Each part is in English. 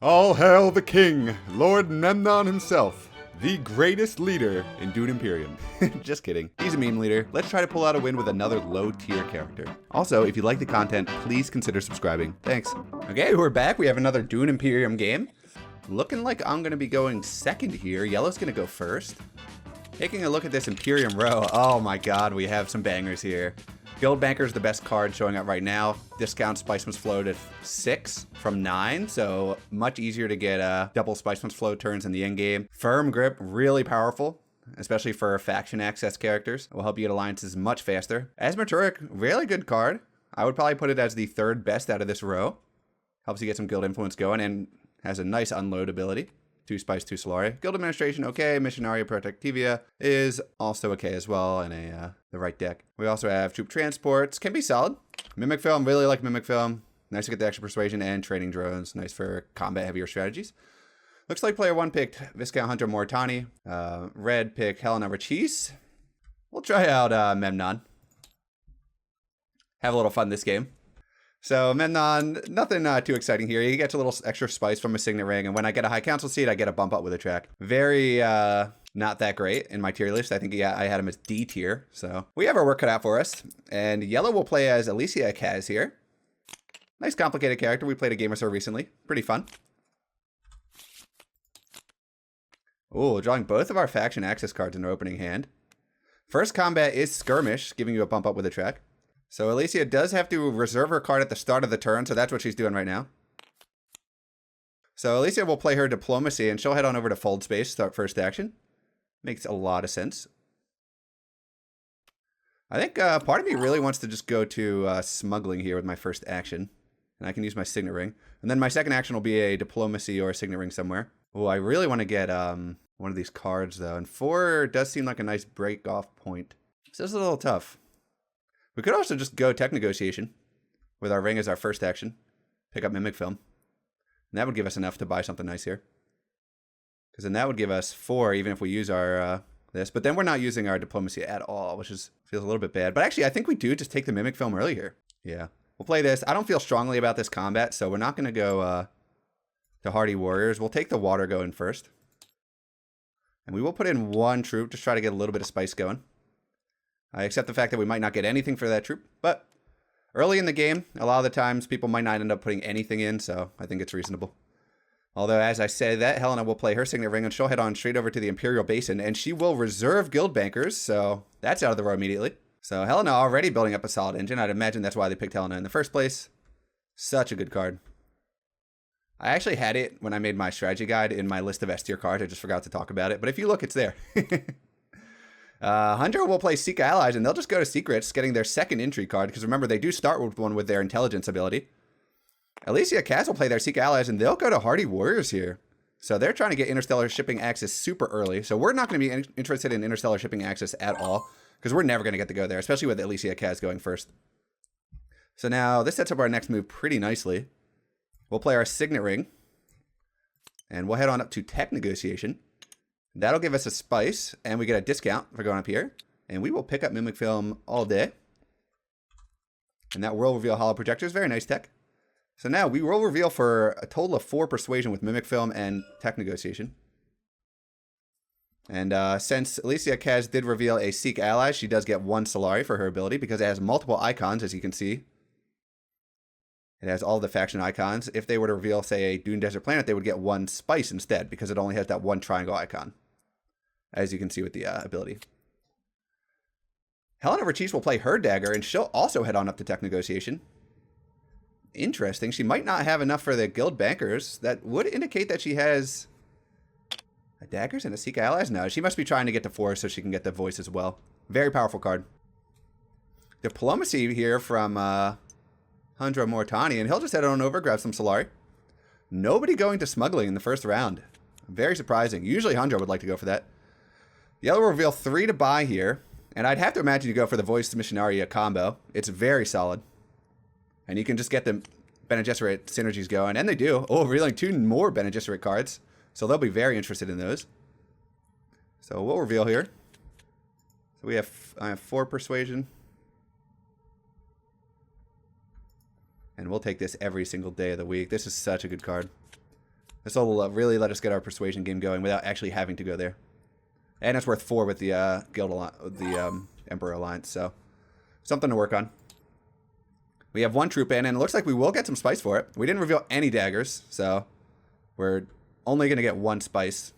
All hail the king, Lord Memnon himself, the greatest leader in Dune Imperium. Just kidding. He's a meme leader. Let's try to pull out a win with another low-tier character. Also, if you like the content, please consider subscribing. Thanks. Okay, we're back. We have another Dune Imperium game. Looking like I'm going to be going second here. Yellow's going to go first. Taking a look at this Imperium row. Oh my god, we have some bangers here. Guild Banker's the best card showing up right now. Discount Spiceman's Flow to 6 from 9, so much easier to get double Spiceman's Flow turns in the end game. Firm Grip, really powerful, especially for faction access characters. It will help you get alliances much faster. Asmaturic, really good card. I would probably put it as the third best out of this row. Helps you get some guild influence going and has a nice unload ability. 2 Spice, 2 Solari. Guild Administration, okay. Missionaria Protectivia is also okay as well in the right deck. We also have Troop Transports, can be solid. Mimic Film, really like Mimic Film. Nice to get the extra Persuasion and Training Drones. Nice for combat heavier strategies. Looks like player 1 picked Viscount Hunter Moritani. Red picked Helena Rachis. We'll try out Memnon. Have a little fun this game. So Memnon, nothing too exciting here. He gets a little extra spice from a signet ring, and when I get a high council seat, I get a bump up with a track. Very not that great in my tier list. I think I had him as D tier. So we have our work cut out for us. And yellow will play as Alicia Kaz here. Nice complicated character. We played a game with her recently. Pretty fun. Oh, drawing both of our faction access cards in our opening hand. First combat is Skirmish, giving you a bump up with a track. So Alicia does have to reserve her card at the start of the turn, so that's what she's doing right now. So Alicia will play her Diplomacy, and she'll head on over to Fold Space, start first action. Makes a lot of sense. I think part of me really wants to just go to Smuggling here with my first action. And I can use my Signet Ring. And then my second action will be a Diplomacy or a Signet Ring somewhere. Oh, I really want to get one of these cards, though. And 4 does seem like a nice break-off point. So this is a little tough. We could also just go Tech Negotiation with our ring as our first action. Pick up Mimic Film. And that would give us enough to buy something nice here. Because then that would give us 4 even if we use our this. But then we're not using our Diplomacy at all, which feels a little bit bad. But actually, I think we do just take the Mimic Film early here. Yeah. We'll play this. I don't feel strongly about this combat, so we're not going to go to Hardy Warriors. We'll take the Water going first. And we will put in 1 troop, just try to get a little bit of spice going. I accept the fact that we might not get anything for that troop, but early in the game, a lot of the times people might not end up putting anything in, so I think it's reasonable. Although, as I say that, Helena will play her Signet Ring, and she'll head on straight over to the Imperial Basin, and she will reserve Guild Bankers, so that's out of the row immediately. So Helena already building up a solid engine. I'd imagine that's why they picked Helena in the first place. Such a good card. I actually had it when I made my strategy guide in my list of S tier cards. I just forgot to talk about it, but if you look, it's there. Hunter will play Seek Allies, and they'll just go to Secrets, getting their second entry card, because remember, they do start with one with their Intelligence ability. Alicia Kaz will play their Seek Allies, and they'll go to Hardy Warriors here. So they're trying to get Interstellar Shipping Access super early, so we're not going to be interested in Interstellar Shipping Access at all, because we're never going to get to go there, especially with Alicia Kaz going first. So now, this sets up our next move pretty nicely. We'll play our Signet Ring, and we'll head on up to Tech Negotiation. That'll give us a spice, and we get a discount for going up here. And we will pick up Mimic Film all day. And that will reveal Hollow Projectors. Very nice tech. So now we will reveal for a total of 4 Persuasion with Mimic Film and Tech Negotiation. And since Alicia Kaz did reveal a Seek Ally, she does get 1 Solari for her ability because it has multiple icons, as you can see. It has all the faction icons. If they were to reveal, say, a Dune Desert Planet, they would get 1 Spice instead because it only has that 1 triangle icon, as you can see with the ability. Helena Rachis will play her dagger, and she'll also head on up to Tech Negotiation. Interesting. She might not have enough for the Guild Bankers. That would indicate that she has a daggers and a Seek Allies. No, she must be trying to get to 4 so she can get the voice as well. Very powerful card. Diplomacy here from Hundra Moritani, and he'll just head on over, grab some Solari. Nobody going to Smuggling in the first round. Very surprising. Usually Hundra would like to go for that. The other will reveal 3 to buy here, and I'd have to imagine you go for the Voice Missionaria combo. It's very solid. And you can just get the Bene Gesserit synergies going, and they do. Oh, revealing 2 more Bene Gesserit cards, so they'll be very interested in those. So we'll reveal here. So I have 4 Persuasion. And we'll take this every single day of the week. This is such a good card. This will really let us get our persuasion game going without actually having to go there. And it's worth 4 with the Emperor Alliance, so something to work on. We have 1 troop in, and it looks like we will get some spice for it. We didn't reveal any daggers, so we're only going to get 1 spice.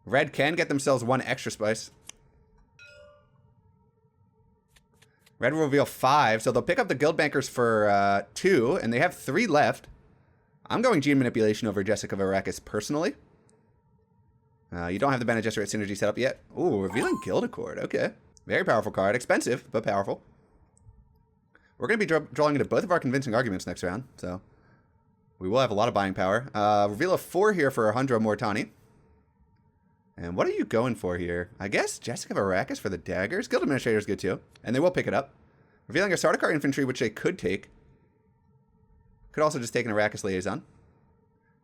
Red can get themselves 1 extra spice. Red will reveal 5, so they'll pick up the guild bankers for 2, and they have 3 left. I'm going Gene Manipulation over Jessica of Arrakis personally. You don't have the Bene Gesserit synergy set up yet. Ooh, revealing Guild Accord. Okay. Very powerful card. Expensive, but powerful. We're going to be drawing into both of our convincing arguments next round, so we will have a lot of buying power. Reveal a 4 here for Hundra Mortani. And what are you going for here? I guess Jessica of Arrakis for the daggers. Guild Administrator is good too, and they will pick it up. Revealing a Sardaukar Infantry, which they could take. Could also just take an Arrakis Liaison.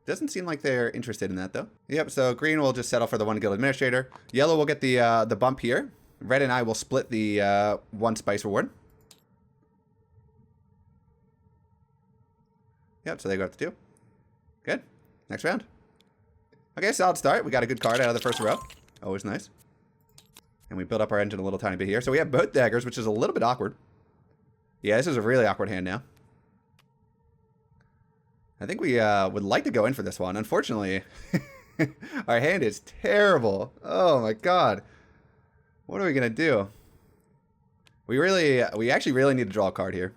Doesn't seem like they're interested in that, though. Yep, so green will just settle for the 1 Guild Administrator. Yellow will get the bump here. Red and I will split the 1 spice reward. Yep, so they go up to 2. Good. Next round. Okay, solid start. We got a good card out of the first row. Always nice. And we build up our engine a little tiny bit here. So we have both daggers, which is a little bit awkward. Yeah, this is a really awkward hand now. I think we would like to go in for this one. Unfortunately, our hand is terrible. Oh my god. What are we going to do? We actually really need to draw a card here.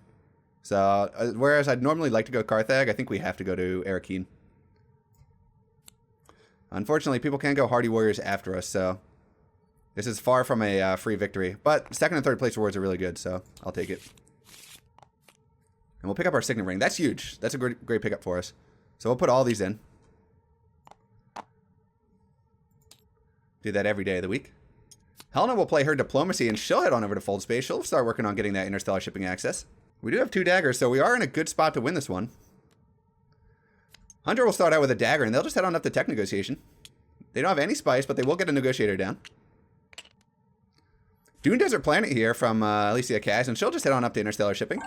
So, whereas I'd normally like to go Carthag, I think we have to go to Arakeen. Unfortunately, people can't go Hardy Warriors after us, so this is far from a free victory. But 2nd and 3rd place rewards are really good, so I'll take it. And we'll pick up our Signet Ring. That's huge. That's a great pickup for us. So we'll put all these in. Do that every day of the week. Helena will play her Diplomacy, and she'll head on over to Fold Space. She'll start working on getting that interstellar shipping access. We do have 2 daggers, so we are in a good spot to win this one. Hunter will start out with a dagger, and they'll just head on up to tech negotiation. They don't have any spice, but they will get a negotiator down. Dune Desert Planet here from Alicia Kaz, and she'll just head on up to interstellar shipping.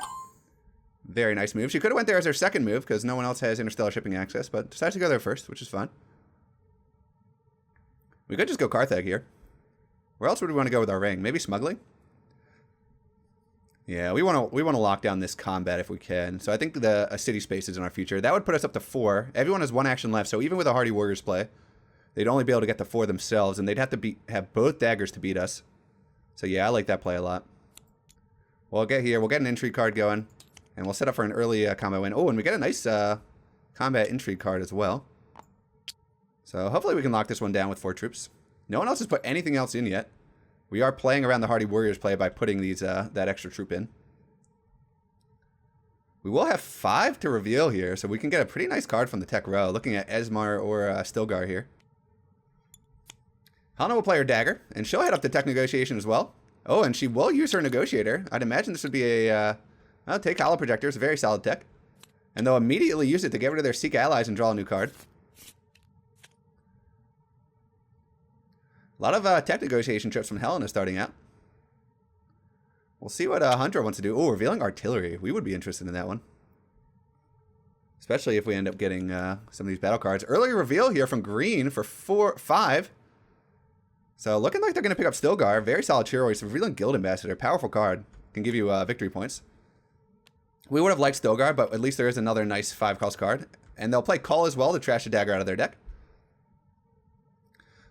Very nice move. She could have went there as her second move, because no one else has interstellar shipping access, but decides to go there first, which is fine. We could just go Carthag here. Where else would we want to go with our ring? Maybe smuggling? Yeah, we want to lock down this combat if we can. So I think a city space is in our future. That would put us up to 4. Everyone has 1 action left, so even with a Hardy Warriors play, they'd only be able to get the 4 themselves, and they'd have to have both daggers to beat us. So yeah, I like that play a lot. We'll get here. We'll get an intrigue card going, and we'll set up for an early combat win. Oh, and we get a nice combat intrigue card as well. So hopefully we can lock this one down with 4 troops. No one else has put anything else in yet. We are playing around the Hardy Warriors play by putting these that extra troop in. We will have 5 to reveal here, so we can get a pretty nice card from the tech row, looking at Esmar or Stilgar here. Helena will play her dagger, and she'll head up to tech negotiation as well. Oh, and she will use her negotiator. I'd imagine this would be a... I'll take Hollow Projector. It's a very solid tech. And they'll immediately use it to get rid of their Seek allies and draw a new card. A lot of tech negotiation trips from Helena starting out. We'll see what Hunter wants to do. Oh, revealing artillery. We would be interested in that one. Especially if we end up getting some of these battle cards. Early reveal here from green for 5. So looking like they're going to pick up Stilgar. Very solid cheer. He's revealing Guild Ambassador. Powerful card. Can give you victory points. We would have liked Stilgar, but at least there is another nice 5-cost card. And they'll play Call as well to trash a dagger out of their deck.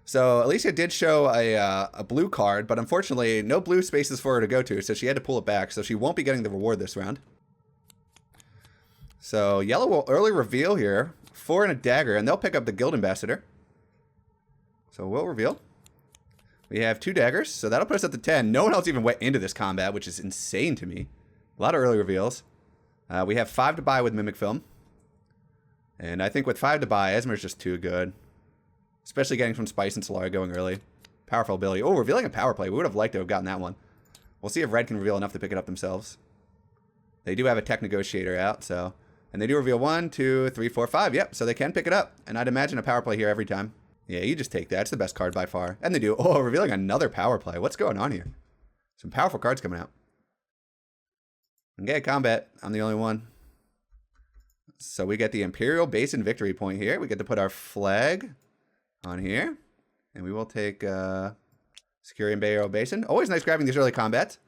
So Alicia did show a blue card, but unfortunately no blue spaces for her to go to, so she had to pull it back, so she won't be getting the reward this round. So yellow will early reveal here, 4 and a dagger, and they'll pick up the Guild Ambassador. So we'll reveal. We have 2 daggers, so that'll put us up to 10. No one else even went into this combat, which is insane to me. A lot of early reveals. We have 5 to buy with Mimic Film. And I think with 5 to buy, Esmer's just too good. Especially getting from Spice and Solara going early. Powerful ability. Oh, revealing a power play. We would have liked to have gotten that one. We'll see if Red can reveal enough to pick it up themselves. They do have a tech negotiator out, so... And they do reveal 1, 2, 3, 4, 5. Yep, so they can pick it up. And I'd imagine a power play here every time. Yeah, you just take that. It's the best card by far. And they do. Oh, revealing another power play. What's going on here? Some powerful cards coming out. Okay, combat. I'm the only one. So we get the Imperial Basin victory point here. We get to put our flag on here. And we will take Secure Imperial Basin. Always nice grabbing these early combats.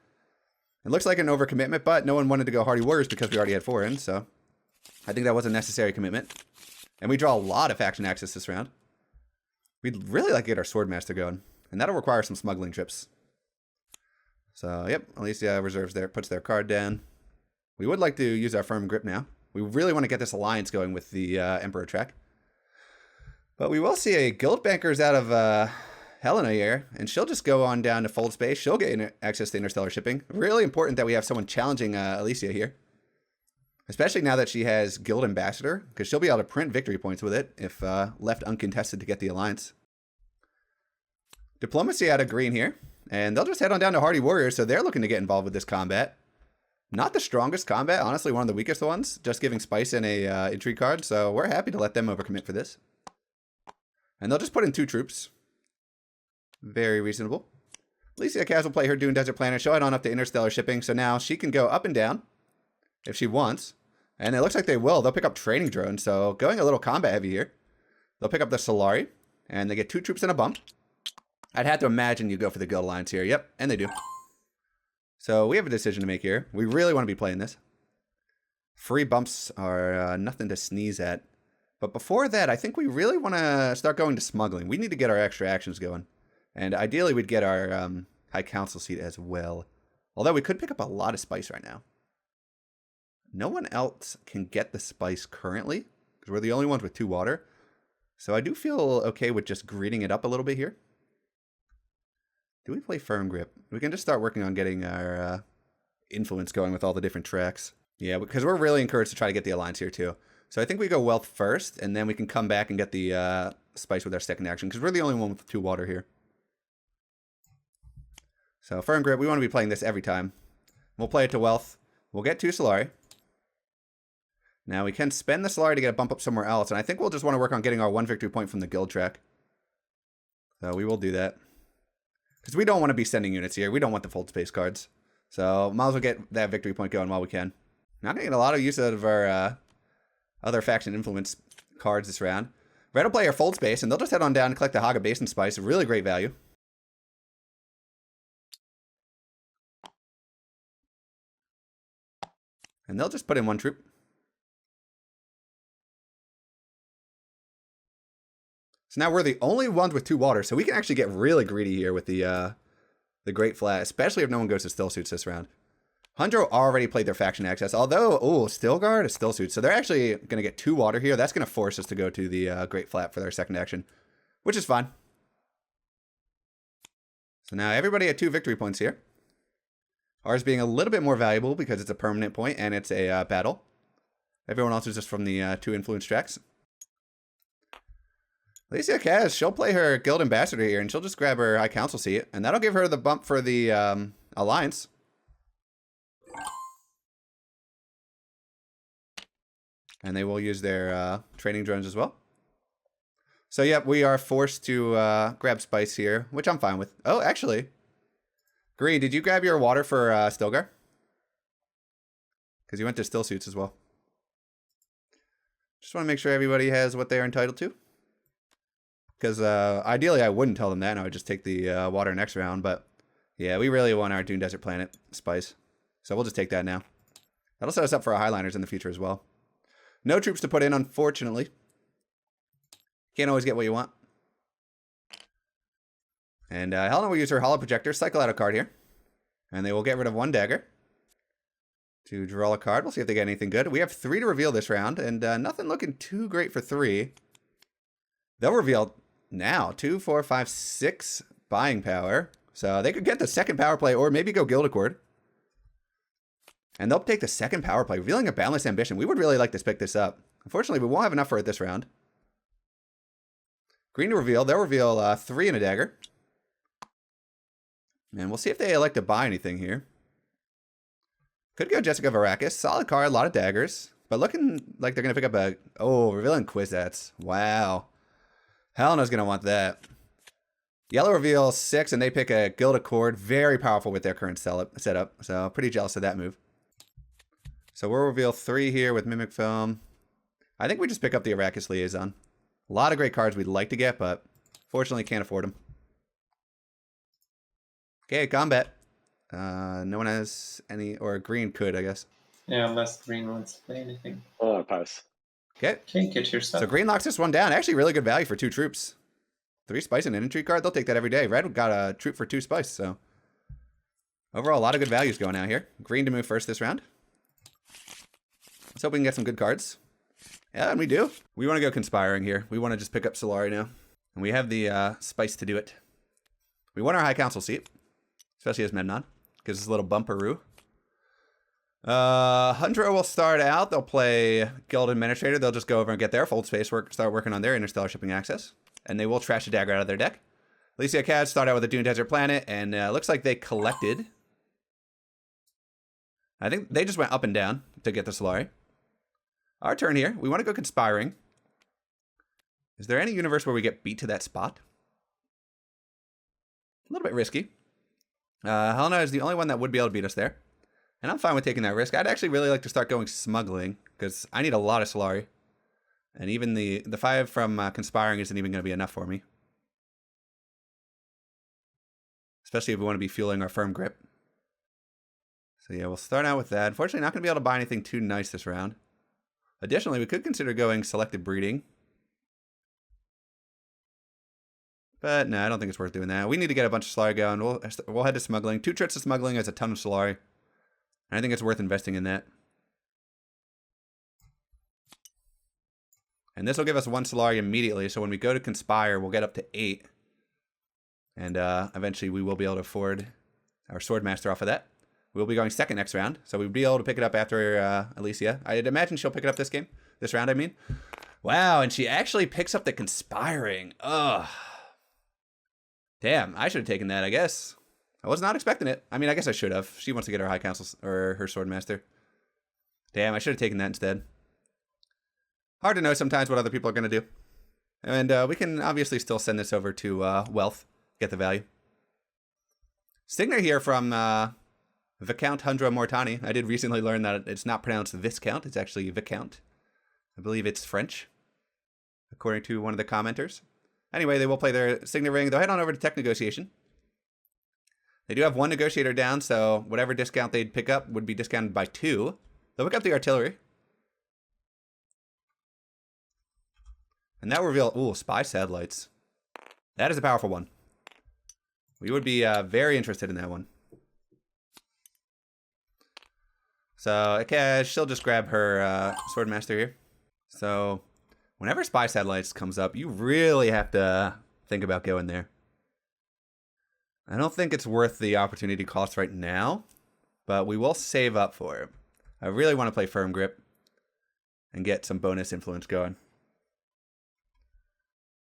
It looks like an overcommitment, but no one wanted to go Hardy Warriors because we already had 4 in, so I think that was a necessary commitment. And we draw a lot of faction access this round. We'd really like to get our Swordmaster going, and that'll require some smuggling trips. So, yep, Alicia reserves there, puts their card down. We would like to use our Firm Grip now. We really want to get this alliance going with the Emperor track. But we will see a Guild Bankers out of Helena here, and she'll just go on down to Fold Space. She'll get access to interstellar shipping. Really important that we have someone challenging Alicia here. Especially now that she has Guild Ambassador, because she'll be able to print victory points with it if left uncontested to get the alliance. Diplomacy out of green here, and they'll just head on down to Hardy Warriors, so they're looking to get involved with this combat. Not the strongest combat, honestly, one of the weakest ones, just giving Spice and a intrigue card, so we're happy to let them overcommit for this. And they'll just put in 2 troops. Very reasonable. Alicia Kaz will play her Dune Desert Planet, she'll head on up to interstellar shipping, so now she can go up and down if she wants. And it looks like they will. They'll pick up training drones, so going a little combat heavy here. They'll pick up the Solari, and they get 2 troops and a bump. I'd have to imagine you go for the Guild Alliance here. Yep, and they do. So we have a decision to make here. We really want to be playing this. Free bumps are nothing to sneeze at. But before that, I think we really want to start going to smuggling. We need to get our extra actions going. And ideally, we'd get our High Council seat as well. Although we could pick up a lot of spice right now. No one else can get the spice currently, because we're the only ones with 2 water. So I do feel okay with just greeding it up a little bit here. Do we play Firm Grip? We can just start working on getting our influence going with all the different tracks. Yeah, because we're really encouraged to try to get the alliance here too. So I think we go Wealth first, and then we can come back and get the spice with our second action, because we're the only one with 2 water here. So Firm Grip, we want to be playing this every time. We'll play it to Wealth. We'll get 2 Solari. Now, we can spend the Solari to get a bump up somewhere else, and I think we'll just want to work on getting our 1 victory point from the guild track. So we will do that. Because we don't want to be sending units here. We don't want the Fold Space cards. So might as well get that victory point going while we can. Not going to get a lot of use out of our other faction influence cards this round. Red will play our Fold Space, and they'll just head on down and collect the Haga Basin Spice. Really great value. And they'll just put in 1 troop. So now we're the only ones with 2 water, so we can actually get really greedy here with the Great Flat, especially if no one goes to Still Suits this round. Hundro already played their faction access, although, Stillguard is Still Suits, so they're actually going to get 2 water here. That's going to force us to go to the Great Flat for their second action, which is fine. So now everybody had 2 victory points here. Ours being a little bit more valuable because it's a permanent point and it's a battle. Everyone else is just from the 2 influence tracks. Alicia Kaz, she'll play her Guild Ambassador here, and she'll just grab her High Council seat, and that'll give her the bump for the Alliance. And they will use their training drones as well. So, yep, we are forced to grab Spice here, which I'm fine with. Oh, actually, Green, did you grab your water for Stilgar? Because you went to Still Suits as well. Just want to make sure everybody has what they are entitled to. Because ideally I wouldn't tell them that, and I would just take the water next round. But yeah, we really want our Dune Desert Planet Spice. So we'll just take that now. That'll set us up for our Highliners in the future as well. No troops to put in, unfortunately. Can't always get what you want. And Helena will use her Hollow Projector, cycle out a card here. And they will get rid of 1 dagger to draw a card. We'll see if they get anything good. We have 3 to reveal this round, and nothing looking too great for 3. They'll reveal now 2, 4, 5, 6 buying power. So they could get the second power play or maybe go Guild Accord. And they'll take the second power play, revealing a Boundless Ambition. We would really like to pick this up. Unfortunately, we won't have enough for it this round. Green to reveal. They'll reveal 3 and a dagger. And we'll see if they elect to buy anything here. Could go Jessica Varakis. Solid card, a lot of daggers. But looking like they're going to pick up a... Oh, revealing Kwisatz. Wow. Helena's going to want that. Yellow reveals 6, and they pick a Guild Accord. Very powerful with their current setup. So pretty jealous of that move. So we'll reveal 3 here with Mimic Film. I think we just pick up the Arrakis Liaison. A lot of great cards we'd like to get, but fortunately can't afford them. Okay, combat. No one has any, or green could, I guess. Yeah, unless green wants to play anything. Oh, pass. Okay. Okay, get your stuff. So green locks this one down. Actually, really good value for 2 troops. 3 spice and an infantry card. They'll take that every day. Red got a troop for 2 spice, so overall, a lot of good values going out here. Green to move first this round. Let's hope we can get some good cards. Yeah, and we do. We want to go conspiring here. We want to just pick up Solari now. And we have the spice to do it. We want our High Council seat, especially as Memnon. Gives us a little bumperoo. Hundra will start out. They'll play Guild Administrator. They'll just go over and get their Fold Space, start working on their Interstellar Shipping Access. And they will trash a dagger out of their deck. Alicia Cad start out with a Dune Desert Planet, and looks like they collected. I think they just went up and down to get the Solari. Our turn here. We want to go conspiring. Is there any universe where we get beat to that spot? A little bit risky. Helena is the only one that would be able to beat us there. And I'm fine with taking that risk. I'd actually really like to start going smuggling, because I need a lot of Solari. And even the 5 from conspiring isn't even going to be enough for me. Especially if we want to be fueling our firm grip. So yeah, we'll start out with that. Unfortunately, not going to be able to buy anything too nice this round. Additionally, we could consider going selective breeding. But no, I don't think it's worth doing that. We need to get a bunch of Solari going. We'll head to smuggling. 2 trips to smuggling has a ton of Solari. And I think it's worth investing in that. And this will give us 1 Solari immediately. So when we go to conspire, we'll get up to 8. And eventually we will be able to afford our Swordmaster off of that. We'll be going second next round. So we'll be able to pick it up after Alicia. I'd imagine she'll pick it up this round, I mean. Wow, and she actually picks up the conspiring. Ugh. Damn, I should have taken that, I guess. I was not expecting it. I mean, I guess I should have. She wants to get her High Council, or her Swordmaster. Damn, I should have taken that instead. Hard to know sometimes what other people are going to do. And we can obviously still send this over to Wealth, get the value. Stigner here from Viscount Hundra Mortani. I did recently learn that it's not pronounced Viscount, it's actually Viscount. I believe it's French, according to one of the commenters. Anyway, they will play their Signet Ring. They'll head on over to Tech Negotiation. They do have 1 negotiator down, so whatever discount they'd pick up would be discounted by 2. They'll pick up the artillery. And that will reveal, ooh, spy satellites. That is a powerful one. We would be very interested in that one. So, okay, she'll just grab her Swordmaster here. So, whenever spy satellites comes up, you really have to think about going there. I don't think it's worth the opportunity cost right now, but we will save up for it. I really want to play Firm Grip and get some bonus influence going.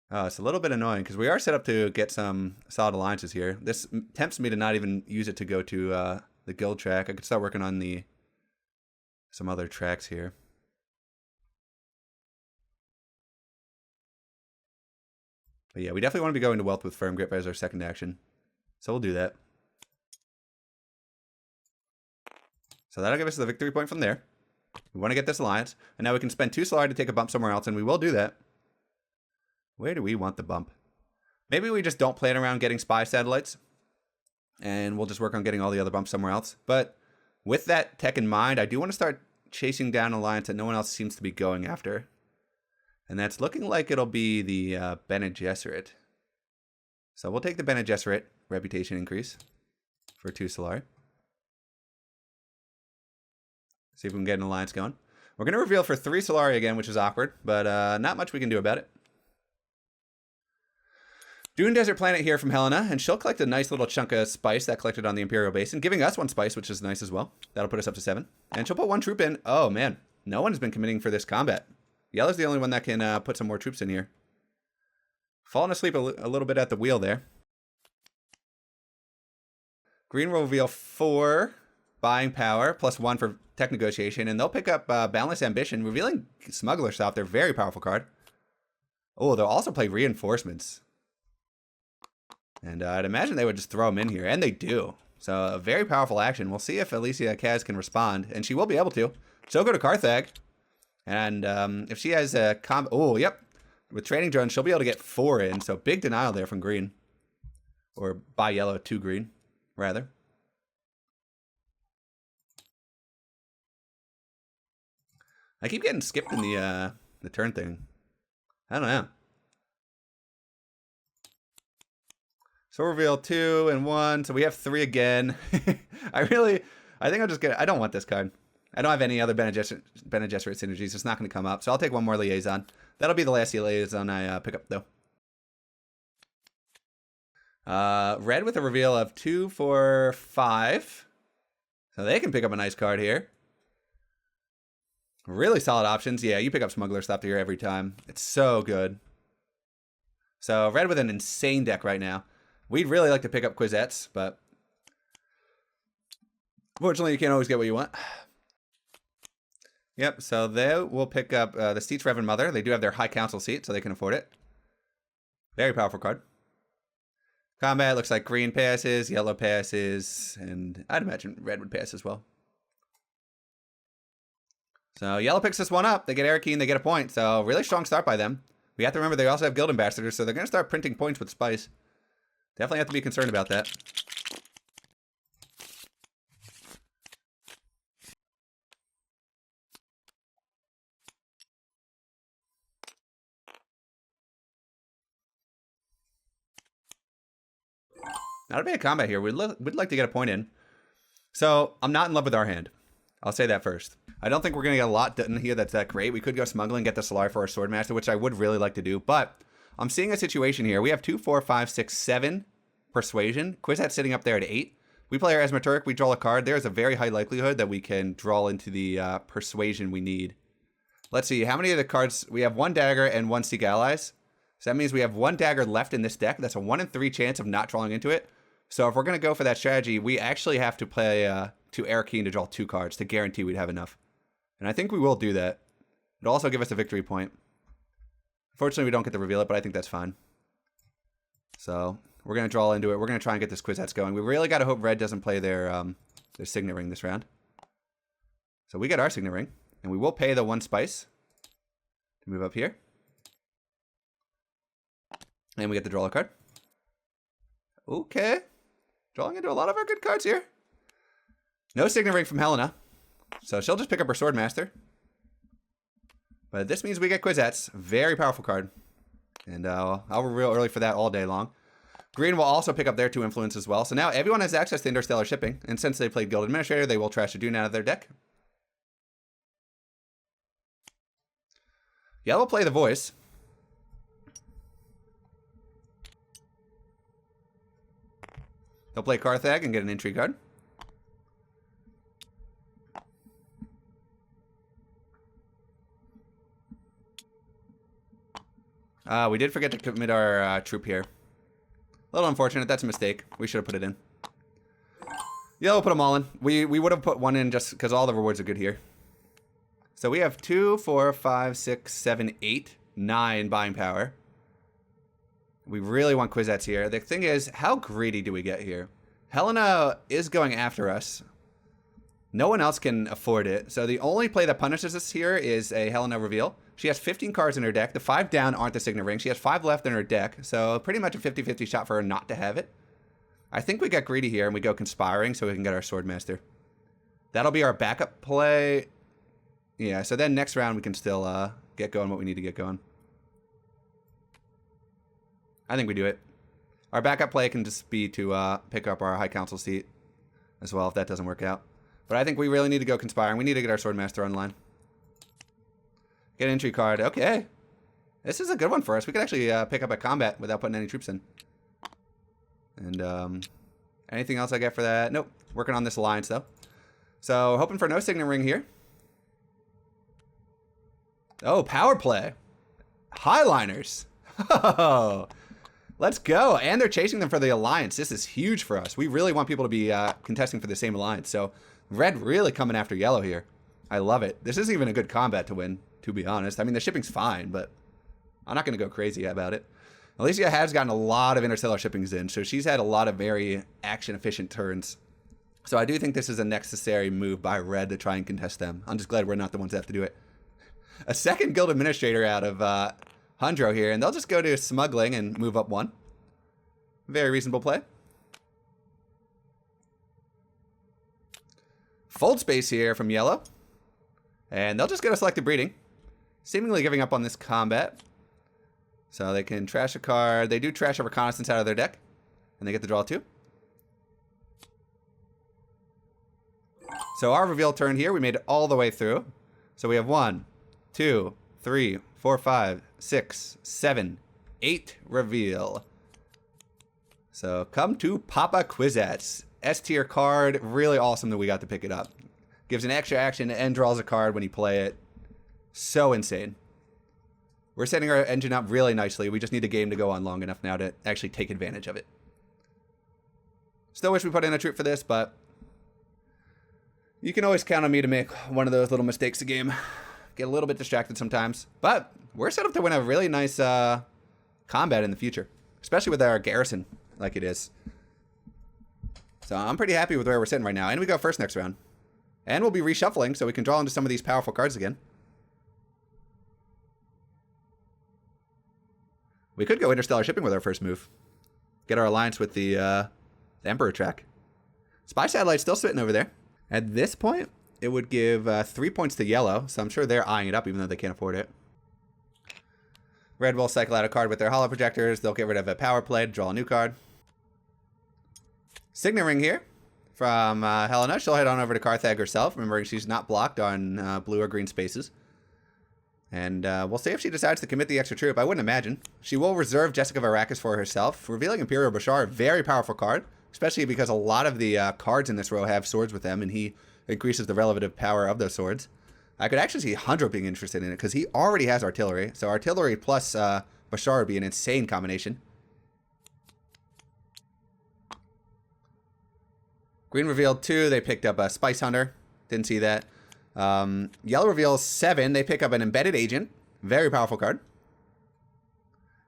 Oh, it's a little bit annoying because we are set up to get some solid alliances here. This tempts me to not even use it to go to the guild track. I could start working on some other tracks here. But yeah, we definitely want to be going to Wealth with Firm Grip as our second action. So we'll do that. So that'll give us the victory point from there. We want to get this alliance. And now we can spend 2 Solari to take a bump somewhere else, and we will do that. Where do we want the bump? Maybe we just don't plan around getting spy satellites. And we'll just work on getting all the other bumps somewhere else. But with that tech in mind, I do want to start chasing down an alliance that no one else seems to be going after. And that's looking like it'll be the Bene Gesserit. So we'll take the Bene Gesserit reputation increase for 2 Solari. See if we can get an alliance going. We're going to reveal for 3 Solari again, which is awkward, but not much we can do about it. Dune Desert Planet here from Helena, and she'll collect a nice little chunk of spice that collected on the Imperial Basin, giving us 1 spice, which is nice as well. That'll put us up to 7. And she'll put 1 troop in. Oh, man. No one's been committing for this combat. Yellow's the only one that can put some more troops in here. Falling asleep a little bit at the wheel there. Green will reveal 4 buying power, plus 1 for tech negotiation, and they'll pick up Boundless Ambition, revealing Smuggler Stop, their very powerful card. Oh, they'll also play Reinforcements. And I'd imagine they would just throw them in here, and they do. So a very powerful action. We'll see if Alicia Kaz can respond, and she will be able to. She'll go to Carthag, And if she has a oh, yep. With trading drones, she'll be able to get 4 in. So big denial there from green. Or by yellow to green, rather. I keep getting skipped in the turn thing. I don't know. So reveal 2 and 1. So we have 3 again. I think I'll just get it. I don't want this card. I don't have any other Bene Gesserit synergies. It's not going to come up. So I'll take 1 more liaison. That'll be the last liaison I pick up, though. Red with a reveal of 2, 4, 5. So they can pick up a nice card here. Really solid options. Yeah, you pick up Smuggler Stuff here every time. It's so good. So red with an insane deck right now. We'd really like to pick up Quizettes, but fortunately you can't always get what you want. Yep, so they will pick up the Seats Reverend Mother. They do have their High Council seat, so they can afford it. Very powerful card. Combat looks like green passes, yellow passes, and I'd imagine red would pass as well. So yellow picks this one up. They get Arakeen, they get a point. So really strong start by them. We have to remember they also have Guild Ambassadors, so they're going to start printing points with Spice. Definitely have to be concerned about that. Not a bad combat here. We'd like to get a point in. So I'm not in love with our hand. I'll say that first. I don't think we're going to get a lot done here that's that great. We could go smuggling, get the Solari for our Swordmaster, which I would really like to do. But I'm seeing a situation here. We have 2, 4, 5, 6, 7 Persuasion. Quizette sitting up there at 8. We play our Esma Turk. We draw a card. There is a very high likelihood that we can draw into the Persuasion we need. Let's see. How many of the cards? We have 1 Dagger and 1 Seek Allies. So that means we have 1 Dagger left in this deck. That's a 1 in 3 chance of not drawing into it. So if we're going to go for that strategy, we actually have to play to Arakeen to draw 2 cards to guarantee we'd have enough. And I think we will do that. It'll also give us a victory point. Unfortunately, we don't get to reveal it, but I think that's fine. So we're going to draw into it. We're going to try and get this Quizettes going. We really got to hope red doesn't play their Signet Ring this round. So we get our Signet Ring. And we will pay the 1 Spice to move up here. And we get the draw a card. Okay. Drawing into a lot of our good cards here. No Signet Ring from Helena. So she'll just pick up her Swordmaster. But this means we get Quizettes. Very powerful card. And I'll reveal early for that all day long. Green will also pick up their 2 influence as well. So now everyone has access to Interstellar Shipping. And since they played Guild Administrator, they will trash a Dune out of their deck. Yellow will play the Voice. They'll play Carthag and get an Intrigue card. We did forget to commit our troop here. A little unfortunate. That's a mistake. We should have put it in. Yeah, we'll put them all in. We would have put 1 in just because all the rewards are good here. So we have 2, 4, 5, 6, 7, 8, 9 buying power. We really want Quizettes here. The thing is, how greedy do we get here? Helena is going after us. No one else can afford it. So the only play that punishes us here is a Helena reveal. She has 15 cards in her deck. The 5 down aren't the Signet Ring. She has 5 left in her deck. So pretty much a 50-50 shot for her not to have it. I think we get greedy here and we go Conspiring so we can get our Swordmaster. That'll be our backup play. Yeah, so then next round we can still get going what we need to get going. I think we do it. Our backup play can just be to pick up our High Council seat as well if that doesn't work out. But I think we really need to go Conspiring. We need to get our Swordmaster online. Get an entry card. Okay. This is a good one for us. We could actually pick up a combat without putting any troops in. And anything else I get for that? Nope. Working on this alliance though. So hoping for no Signet Ring here. Oh, power play. Highliners. Oh. Let's go. And they're chasing them for the alliance. This is huge for us. We really want people to be contesting for the same alliance. So red really coming after yellow here. I love it. This isn't even a good combat to win, to be honest. I mean, the shipping's fine, but I'm not going to go crazy about it. Alicia has gotten a lot of interstellar shippings in, so she's had a lot of very action-efficient turns. So I do think this is a necessary move by red to try and contest them. I'm just glad we're not the ones that have to do it. a second guild administrator out of Hundro here, and they'll just go to smuggling and move up 1. Very reasonable play. Fold space here from yellow. And they'll just go to selective breeding. Seemingly giving up on this combat. So they can trash a card. They do trash a reconnaissance out of their deck. And they get to draw 2. So our reveal turn here, we made it all the way through. So we have 1, 2, 3, 4, 5, 6, 7, 8 reveal. So come to Papa Quizats. S tier card, really awesome that we got to pick it up. Gives an extra action and draws a card when you play it. So insane. We're setting our engine up really nicely. We just need the game to go on long enough now to actually take advantage of it. Still wish we put in a troop for this, but you can always count on me to make one of those little mistakes a game. Get a little bit distracted sometimes. But we're set up to win a really nice combat in the future. Especially with our garrison like it is. So I'm pretty happy with where we're sitting right now. And we go first next round. And we'll be reshuffling so we can draw into some of these powerful cards again. We could go interstellar shipping with our first move. Get our alliance with the Emperor track. Spy satellite's still sitting over there. At this point, it would give 3 points to yellow. So I'm sure they're eyeing it up even though they can't afford it. Red will cycle out a card with their holo projectors. They'll get rid of a power play to draw a new card. Signet Ring here from Helena. She'll head on over to Carthag herself, remembering she's not blocked on blue or green spaces. And we'll see if she decides to commit the extra troop. I wouldn't imagine. She will reserve Jessica of Arrakis for herself, revealing Imperial Bashar, a very powerful card, especially because a lot of the cards in this row have swords with them, and he increases the relative power of those swords. I could actually see Hundro being interested in it, because he already has artillery. So artillery plus Bashar would be an insane combination. Green revealed 2. They picked up a Spice Hunter. Didn't see that. Yellow reveals 7. They pick up an Embedded Agent. Very powerful card.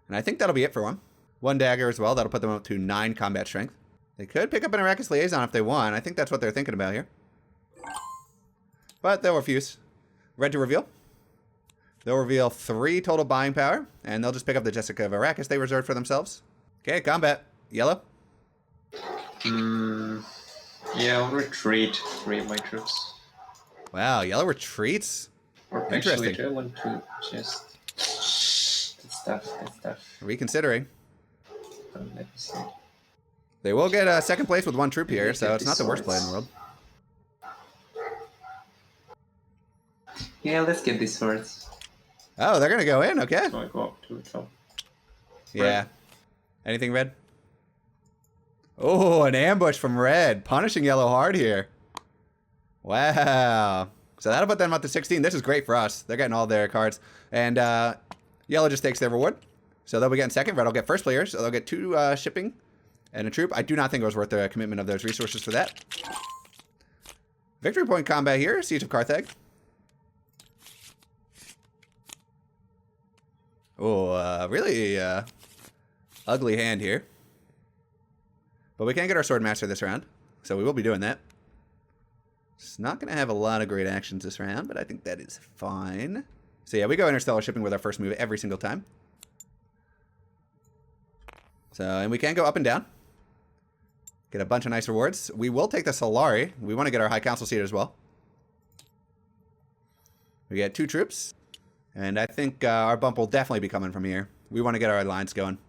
And I think that'll be it for one. 1 dagger as well. That'll put them up to 9 combat strength. They could pick up an Arrakis Liaison if they want. I think that's what they're thinking about here. But they'll refuse. Red to reveal. They'll reveal 3 total buying power. And they'll just pick up the Jessica of Arrakis they reserved for themselves. Okay, combat. Yellow. Yeah, I'll retreat 3 of my troops. Wow, yellow retreats? Or Interesting. actually, I want to just... Good stuff. Reconsidering. Let me see. They will get second place with 1 troop here, so it's not the worst play in the world. Yeah, let's get these swords. Oh, they're going to go in, okay. So I go up to the top. Yeah. Anything red? Oh, an ambush from red. Punishing yellow hard here. Wow. So that'll put them up to 16. This is great for us. They're getting all their cards. And yellow just takes their reward. So they'll be getting second. Red will get first players. So they'll get 2 shipping and a troop. I do not think it was worth the commitment of those resources for that. Victory point combat here. Siege of Carthag. Oh, really ugly hand here. But we can't get our Swordmaster this round, so we will be doing that. It's not going to have a lot of great actions this round, but I think that is fine. So yeah, we go interstellar shipping with our first move every single time. So, and we can go up and down. Get a bunch of nice rewards. We will take the Solari. We want to get our High Council seat as well. We get 2 troops. And I think our bump will definitely be coming from here. We want to get our alliance going.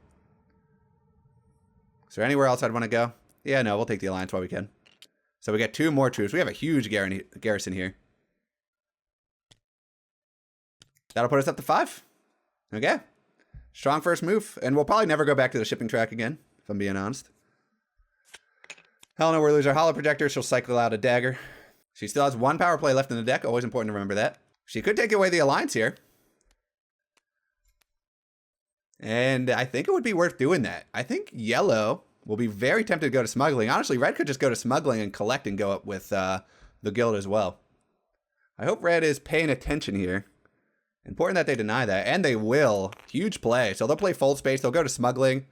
Is there anywhere else I'd want to go? Yeah, no, we'll take the alliance while we can. So we get 2 more troops. We have a huge garrison here. That'll put us up to 5. Okay. Strong first move. And we'll probably never go back to the shipping track again, if I'm being honest. Helena will lose our holo projector. She'll cycle out a dagger. She still has 1 power play left in the deck. Always important to remember that. She could take away the alliance here. And I think it would be worth doing that. I think yellow will be very tempted to go to smuggling. Honestly, red could just go to smuggling and collect and go up with the guild as well. I hope red is paying attention here. Important that they deny that. And they will. Huge play. So they'll play fold space. They'll go to smuggling.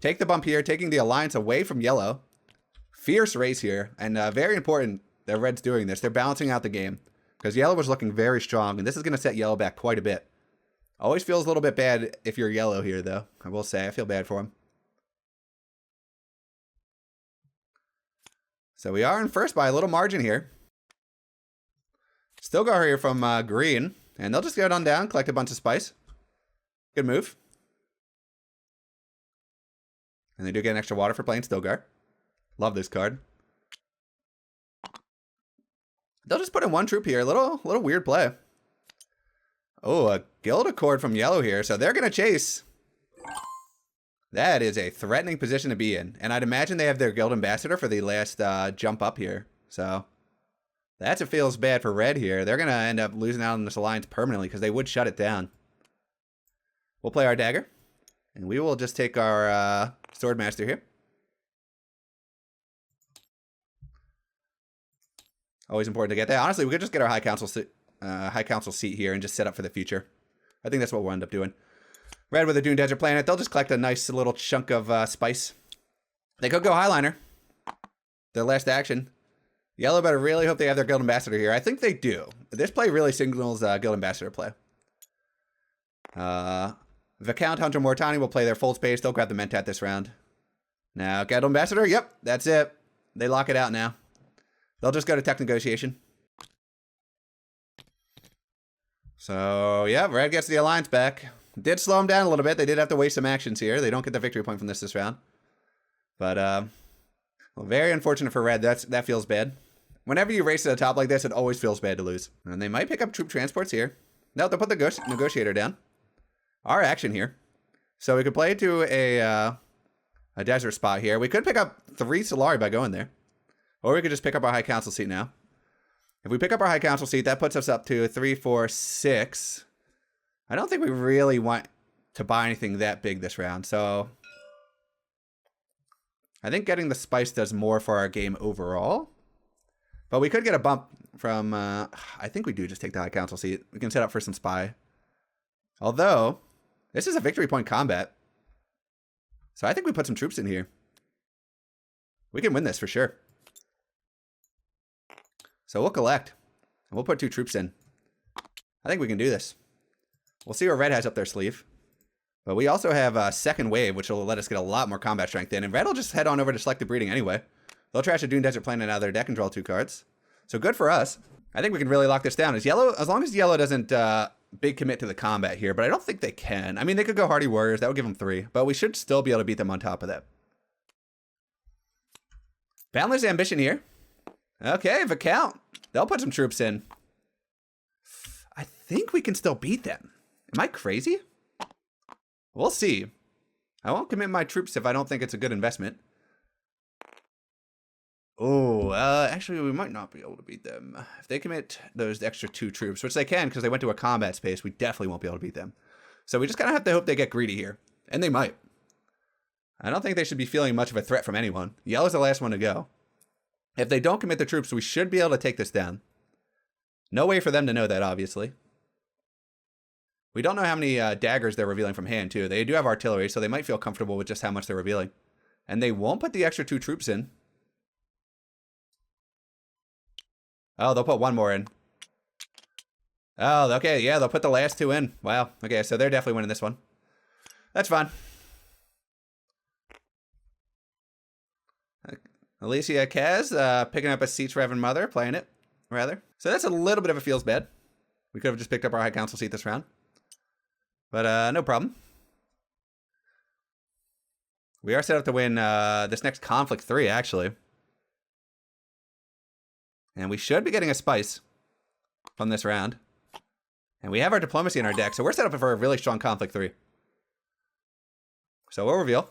Take the bump here. Taking the alliance away from yellow. Fierce race here. And very important that red's doing this. They're balancing out the game. because yellow was looking very strong, and this is going to set yellow back quite a bit. Always feels a little bit bad if you're yellow here, though. I will say, I feel bad for him. So we are in first by a little margin here. Still go here from green, and they'll just get on down, collect a bunch of spice. Good move. And they do get an extra water for playing Stilgar. Love this card. They'll just put in one troop here. A little weird play. Oh, a Guild Accord from yellow here. So they're going to chase. That is a threatening position to be in. And I'd imagine they have their Guild Ambassador for the last jump up here. So that's what feels bad for red here. They're going to end up losing out on this alliance permanently because they would shut it down. We'll play our dagger. And we will just take our Swordmaster here. Always important to get that. Honestly, we could just get our High Council seat here and just set up for the future. I think that's what we'll end up doing. Red with a Dune Desert Planet. They'll just collect a nice little chunk of spice. They could go Highliner. Their last action. Yellow better really hope they have their Guild Ambassador here. I think they do. This play really signals Guild Ambassador play. Viscount Hunter Mortani will play their full space. They'll grab the Mentat this round. Now, Guild Ambassador. Yep, that's it. They lock it out now. They'll just go to tech negotiation. So, yeah, red gets the alliance back. Did slow them down a little bit. They did have to waste some actions here. They don't get the victory point from this round. But, well, very unfortunate for red. That feels bad. Whenever you race to the top like this, it always feels bad to lose. And they might pick up troop transports here. No, they'll put the negotiator down. Our action here. So we could play to a desert spot here. We could pick up 3 Solari by going there. Or we could just pick up our High Council seat now. If we pick up our High Council seat, that puts us up to 3, 4, 6. I don't think we really want to buy anything that big this round. So I think getting the spice does more for our game overall. But we could get a bump from... I think we do just take the High Council seat. We can set up for some spy. Although, this is a victory point combat. So I think we put some troops in here. We can win this for sure. So we'll collect. And we'll put 2 troops in. I think we can do this. We'll see what red has up their sleeve. But we also have a second wave, which will let us get a lot more combat strength in. And red will just head on over to Selective Breeding anyway. They'll trash a Dune Desert Planet out of their deck and draw 2 cards. So good for us. I think we can really lock this down. As long as yellow doesn't big commit to the combat here. But I don't think they can. I mean, they could go Hardy Warriors. That would give them 3. But we should still be able to beat them on top of that. Boundless Ambition here. Okay, Viscount. They'll put some troops in. I think we can still beat them. Am I crazy? We'll see. I won't commit my troops if I don't think it's a good investment. Oh, actually, we might not be able to beat them. If they commit those extra 2 troops, which they can because they went to a combat space, we definitely won't be able to beat them. So we just kind of have to hope they get greedy here. And they might. I don't think they should be feeling much of a threat from anyone. Yellow's the last one to go. If they don't commit the troops, we should be able to take this down. No way for them to know that, obviously. We don't know how many daggers they're revealing from hand, too. They do have artillery, so they might feel comfortable with just how much they're revealing. And they won't put the extra 2 troops in. Oh, they'll put 1 more in. Oh, okay, yeah, they'll put the last 2 in. Wow, okay, so they're definitely winning this one. That's fine. Alicia Kaz, picking up a Siege Reverend Mother, playing it, rather. So that's a little bit of a feels bad. We could have just picked up our High Council seat this round. But no problem. We are set up to win this next Conflict 3, actually. And we should be getting a spice from this round. And we have our Diplomacy in our deck, so we're set up for a really strong Conflict 3. So we'll reveal.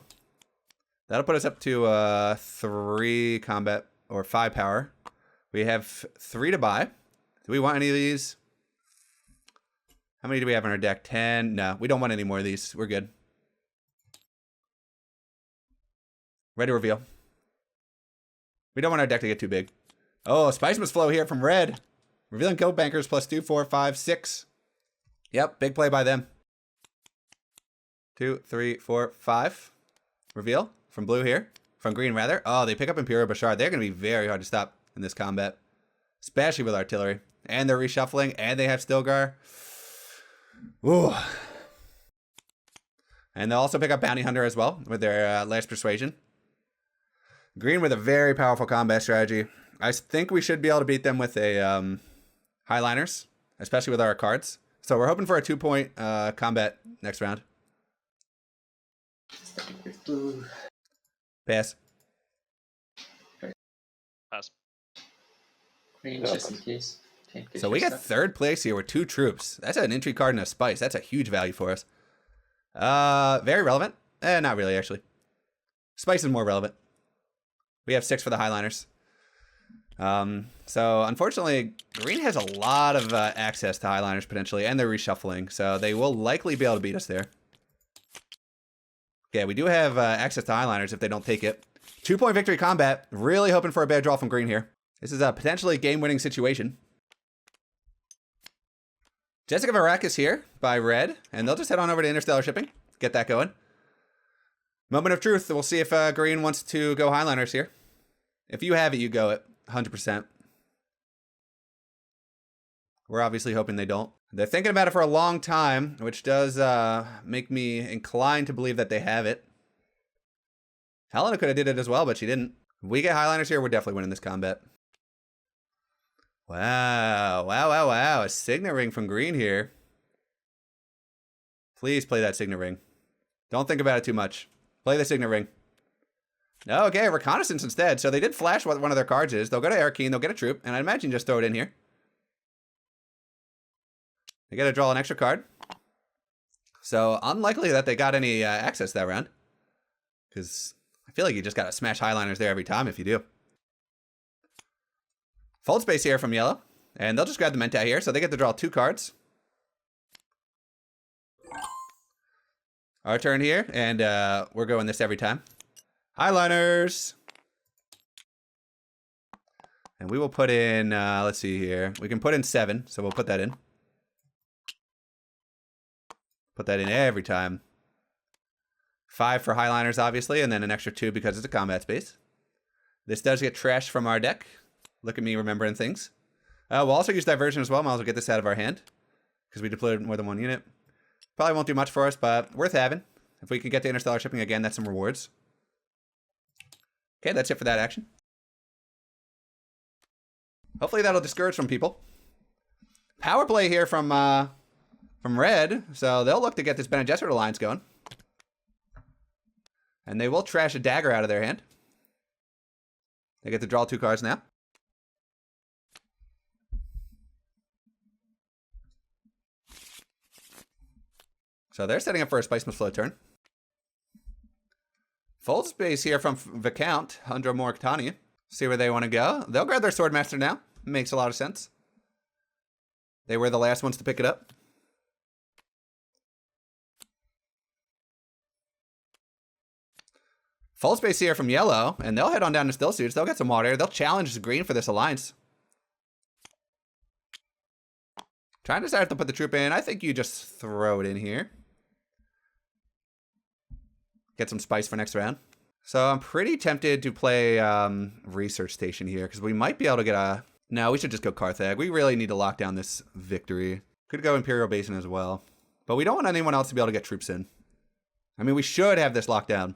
That'll put us up to 3 combat, or 5 power. We have 3 to buy. Do we want any of these? How many do we have in our deck? 10? No, we don't want any more of these. We're good. Ready to reveal. We don't want our deck to get too big. Oh, Spice must flow here from red. Revealing Guild Bankers plus 2, 4, 5, 6. Yep, big play by them. 2, 3, 4, 5. Reveal. From blue here. From green, rather. Oh, they pick up Imperial Bashar. They're going to be very hard to stop in this combat. Especially with artillery. And they're reshuffling, and they have Stilgar. Ooh. And they'll also pick up Bounty Hunter as well with their Last Persuasion. Green with a very powerful combat strategy. I think we should be able to beat them with a Highliners, especially with our cards. So we're hoping for a 2-point combat next round. Pass. Pass. Green, just in case. So we get third place here with 2 troops. That's an entry card and a spice. That's a huge value for us. Very relevant. Not really, actually. Spice is more relevant. We have 6 for the Highliners. So unfortunately, Green has a lot of access to Highliners potentially, and they're reshuffling. So they will likely be able to beat us there. Yeah, we do have access to Highliners if they don't take it. 2-point victory combat. Really hoping for a bad draw from Green here. This is a potentially game-winning situation. Jessica Varak is here by Red, and they'll just head on over to Interstellar Shipping. Get that going. Moment of truth. We'll see if Green wants to go Highliners here. If you have it, you go it. 100%. We're obviously hoping they don't. They're thinking about it for a long time, which does make me inclined to believe that they have it. Helena could have did it as well, but she didn't. If we get Highliners here, we're definitely winning this combat. Wow. Wow. A Signet Ring from Green here. Please play that Signet Ring. Don't think about it too much. Play the Signet Ring. Okay, Reconnaissance instead. So they did flash what one of their cards is. They'll go to Arakeen, they'll get a troop, and I'd imagine just throw it in here. They get to draw an extra card. So unlikely that they got any access that round. Because I feel like you just got to smash Highliners there every time if you do. Fold space here from yellow. And they'll just grab the Mentat here. So they get to draw 2 cards. Our turn here. And we're going this every time. Highliners. And we will put in, let's see here. We can put in 7. So we'll put that in. Put that in every time. 5 for Highliners, obviously, and then an extra 2 because it's a combat space. This does get trashed from our deck. Look at me remembering things. We'll also use Diversion as well. Might as well get this out of our hand because we deployed more than 1 unit. Probably won't do much for us, but worth having. If we could get to Interstellar Shipping again, that's some rewards. Okay, that's it for that action. Hopefully that'll discourage some people. Power play here from Red, so they'll look to get this Bene Gesserit alliance going. And they will trash a dagger out of their hand. They get to draw 2 cards now. So they're setting up for a Spice Must Flow turn. Fold space here from Viscount, Hundra Morktania. See where they want to go. They'll grab their Swordmaster now. Makes a lot of sense. They were the last ones to pick it up. Fold space here from yellow, and they'll head on down to Still Suits. They'll get some water. They'll challenge Green for this alliance. Trying to decide to put the troop in. I think you just throw it in here. Get some spice for next round. So I'm pretty tempted to play Research Station here, because we might be able to get a... No, we should just go Carthag. We really need to lock down this victory. Could go Imperial Basin as well. But we don't want anyone else to be able to get troops in. I mean, we should have this locked down.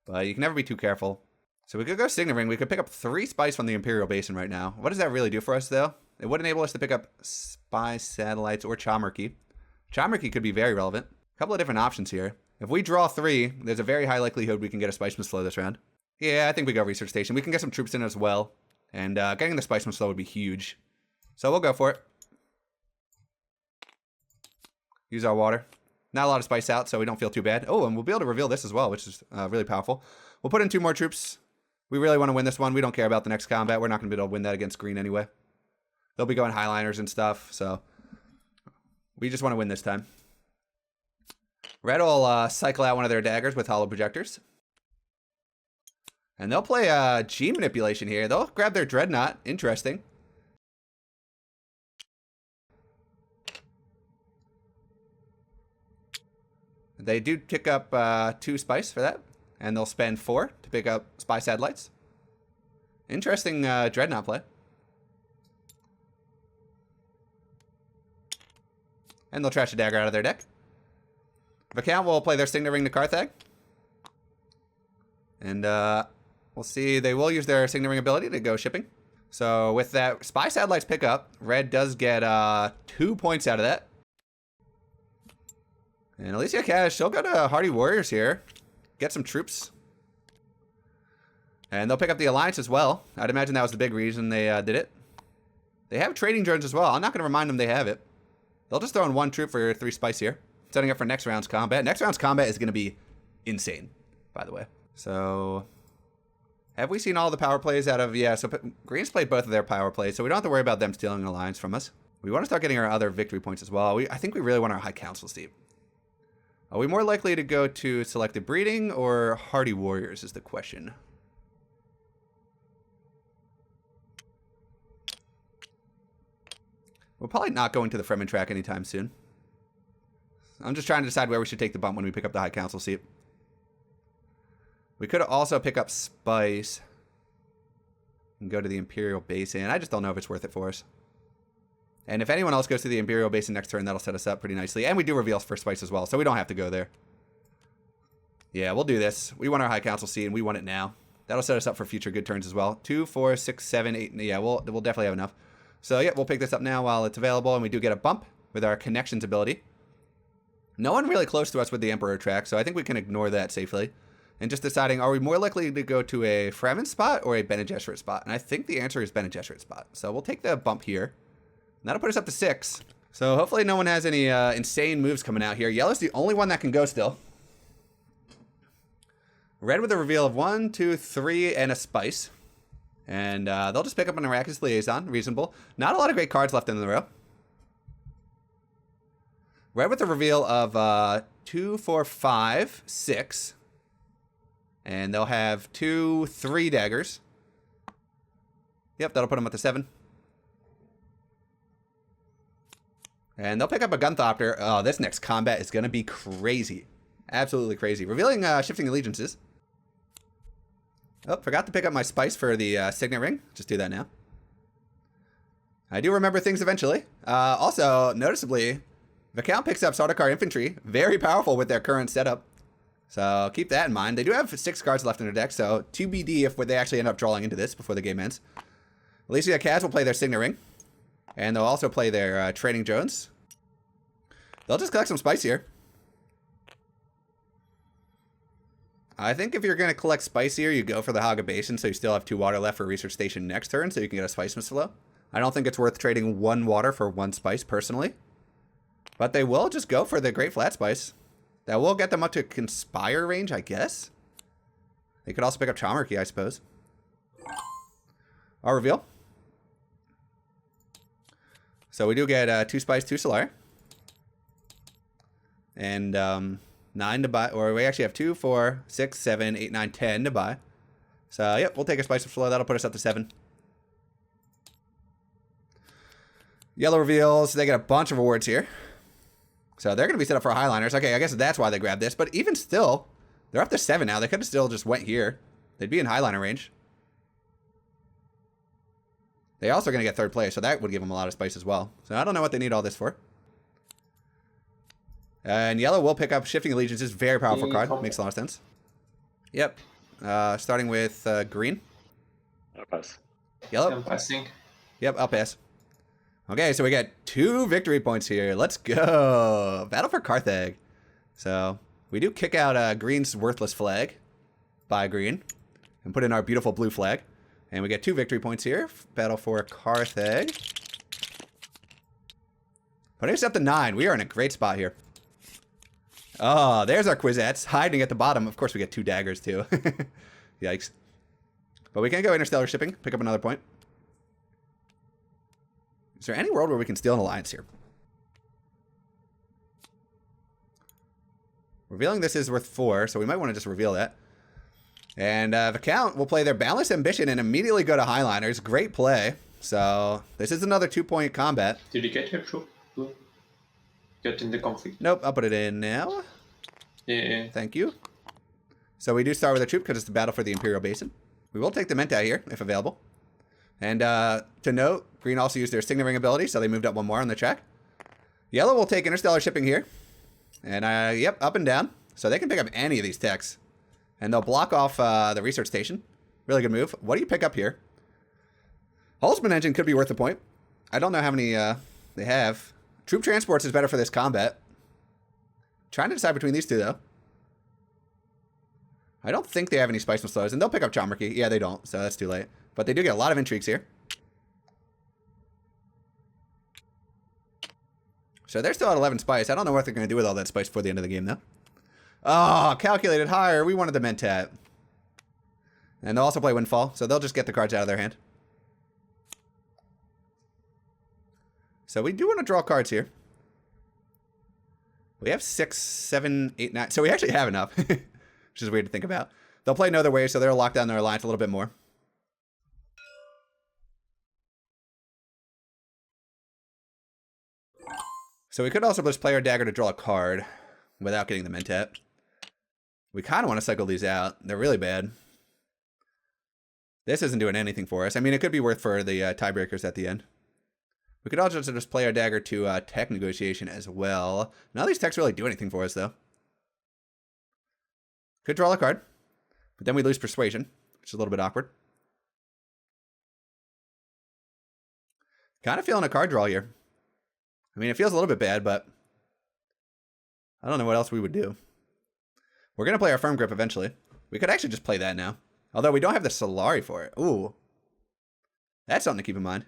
But you can never be too careful. So we could go Signet Ring. We could pick up 3 spice from the Imperial Basin right now. What does that really do for us, though? It would enable us to pick up Spy Satellites or Chamarkey. Chamarkey could be very relevant. A couple of different options here. If we draw 3, there's a very high likelihood we can get a Spice Must Flow this round. Yeah, I think we go Research Station. We can get some troops in as well. And getting the Spice Must Flow would be huge. So we'll go for it. Use our water. Not a lot of spice out, so we don't feel too bad. Oh, and we'll be able to reveal this as well, which is really powerful. We'll put in 2 more troops. We really want to win this one. We don't care about the next combat. We're not going to be able to win that against Green anyway. They'll be going Highliners and stuff, so we just want to win this time. Red will cycle out one of their daggers with hollow projectors. And they'll play G Manipulation here. They'll grab their Dreadnought. Interesting. They do pick up 2 spice for that. And they'll spend 4 to pick up Spy Satellites. Interesting Dreadnought play. And they'll trash a dagger out of their deck. Viscount will play their Signet Ring to Carthag. And we'll see. They will use their Signet Ring ability to go shipping. So with that Spy Satellites pickup, red does get 2 points out of that. And Alicia Cash, she'll go to Hardy Warriors here. Get some troops. And they'll pick up the Alliance as well. I'd imagine that was the big reason they did it. They have trading drones as well. I'm not going to remind them they have it. They'll just throw in 1 troop for 3 spice here. Setting up for next round's combat. Next round's combat is going to be insane, by the way. So, have we seen all the power plays out of... Yeah, so Green's played both of their power plays, so we don't have to worry about them stealing an Alliance from us. We want to start getting our other victory points as well. I think we really want our High Council seat. Are we more likely to go to Selective Breeding or Hardy Warriors is the question. We're probably not going to the Fremen track anytime soon. I'm just trying to decide where we should take the bump when we pick up the High Council seat. We could also pick up Spice and go to the Imperial Basin. I just don't know if it's worth it for us. And if anyone else goes to the Imperial Basin next turn, that'll set us up pretty nicely. And we do reveal for Spice as well, so we don't have to go there. Yeah, we'll do this. We want our High Council seat, and we want it now. That'll set us up for future good turns as well. 2, 4, 6, 7, 8. Yeah, we'll definitely have enough. So, yeah, we'll pick this up now while it's available, and we do get a bump with our Connections ability. No one really close to us with the Emperor track, so I think we can ignore that safely. And just deciding, are we more likely to go to a Fremen spot or a Bene Gesserit spot? And I think the answer is Bene Gesserit spot. So we'll take the bump here. And that'll put us up to 6. So hopefully no one has any insane moves coming out here. Yellow's the only one that can go still. Red with a reveal of 1, 2, 3, and a Spice. And they'll just pick up an Arrakis Liaison. Reasonable. Not a lot of great cards left in the row. Red with a reveal of 2, 4, 5, 6. And they'll have 2, 3 daggers. Yep, that'll put them up to 7. And they'll pick up a Gunthopter. Oh, this next combat is going to be crazy. Absolutely crazy. Revealing Shifting Allegiances. Oh, forgot to pick up my Spice for the Signet Ring. Just do that now. I do remember things eventually. Also, noticeably, Viscount picks up Sardaukar Infantry. Very powerful with their current setup. So keep that in mind. They do have 6 cards left in their deck, so TBD if they actually end up drawing into this before the game ends. Alicia Kaz will play their Signet Ring. And they'll also play their Trading Drones. They'll just collect some Spice here. I think if you're going to collect Spice here, you go for the Haga Basin, so you still have 2 water left for Research Station next turn, so you can get a Spice Mist Flow. I don't think it's worth trading 1 water for 1 Spice, personally. But they will just go for the Great Flat Spice. That will get them up to Conspire range, I guess. They could also pick up Chalmerkey, I suppose. Our reveal. So we do get 2 Spice, 2 Solar. And 9 to buy, or we actually have 2, 4, 6, 7, 8, 9, 10 to buy. So, yep, we'll take a Spice of Flow. That'll put us up to 7. Yellow reveals. They get a bunch of awards here. So they're going to be set up for Highliners. Okay, I guess that's why they grabbed this. But even still, they're up to 7 now. They could have still just went here. They'd be in Highliner range. They also are going to get 3rd place, so that would give them a lot of spice as well. So I don't know what they need all this for. And yellow will pick up Shifting Allegiances. Very powerful card. Makes a lot of sense. Yep. Starting with green. I'll pass. Yellow. I'm passing. Yep, I'll pass. Okay, so we got 2 victory points here. Let's go. Battle for Carthag. So we do kick out green's worthless flag by green and put in our beautiful blue flag. And we get 2 victory points here. Battle for Carthag. Putting us up to 9. We are in a great spot here. Oh, there's our Kwisatz hiding at the bottom. Of course, we get 2 daggers, too. Yikes. But we can go interstellar shipping. Pick up another point. Is there any world where we can steal an alliance here? Revealing this is worth 4, so we might want to just reveal that. And Viscount will play their Boundless Ambition and immediately go to Highliners. Great play. So this is another 2-point combat. Did you get your troop? Get in the conflict? Nope, I'll put it in now. Yeah. Thank you. So we do start with a troop because it's the battle for the Imperial Basin. We will take the Menta here, if available. And to note, green also used their Signet Ring ability, so they moved up 1 more on the track. Yellow will take interstellar shipping here. And, yep, up and down. So they can pick up any of these techs. And they'll block off the research station. Really good move. What do you pick up here? Holtzman engine could be worth a point. I don't know how many they have. Troop transports is better for this combat. Trying to decide between these two, though. I don't think they have any spice and slows. And they'll pick up Chomarchy. Yeah, they don't. So that's too late. But they do get a lot of intrigues here. So they're still at 11 spice. I don't know what they're going to do with all that spice before the end of the game, though. Oh, calculated higher. We wanted the Mentat. And they'll also play Windfall, so they'll just get the cards out of their hand. So we do want to draw cards here. We have 6, 7, 8, 9. So we actually have enough, which is weird to think about. They'll play No Other Way, so they'll lock down their alliance a little bit more. So we could also just play our dagger to draw a card without getting the Mentat. We kind of want to cycle these out. They're really bad. This isn't doing anything for us. I mean, it could be worth for the tiebreakers at the end. We could also just play our dagger to tech negotiation as well. None of these techs really do anything for us, though. Could draw a card, but then we lose persuasion, which is a little bit awkward. Kind of feeling a card draw here. I mean, it feels a little bit bad, but I don't know what else we would do. We're going to play our Firm Grip eventually. We could actually just play that now. Although we don't have the Solari for it. Ooh. That's something to keep in mind. I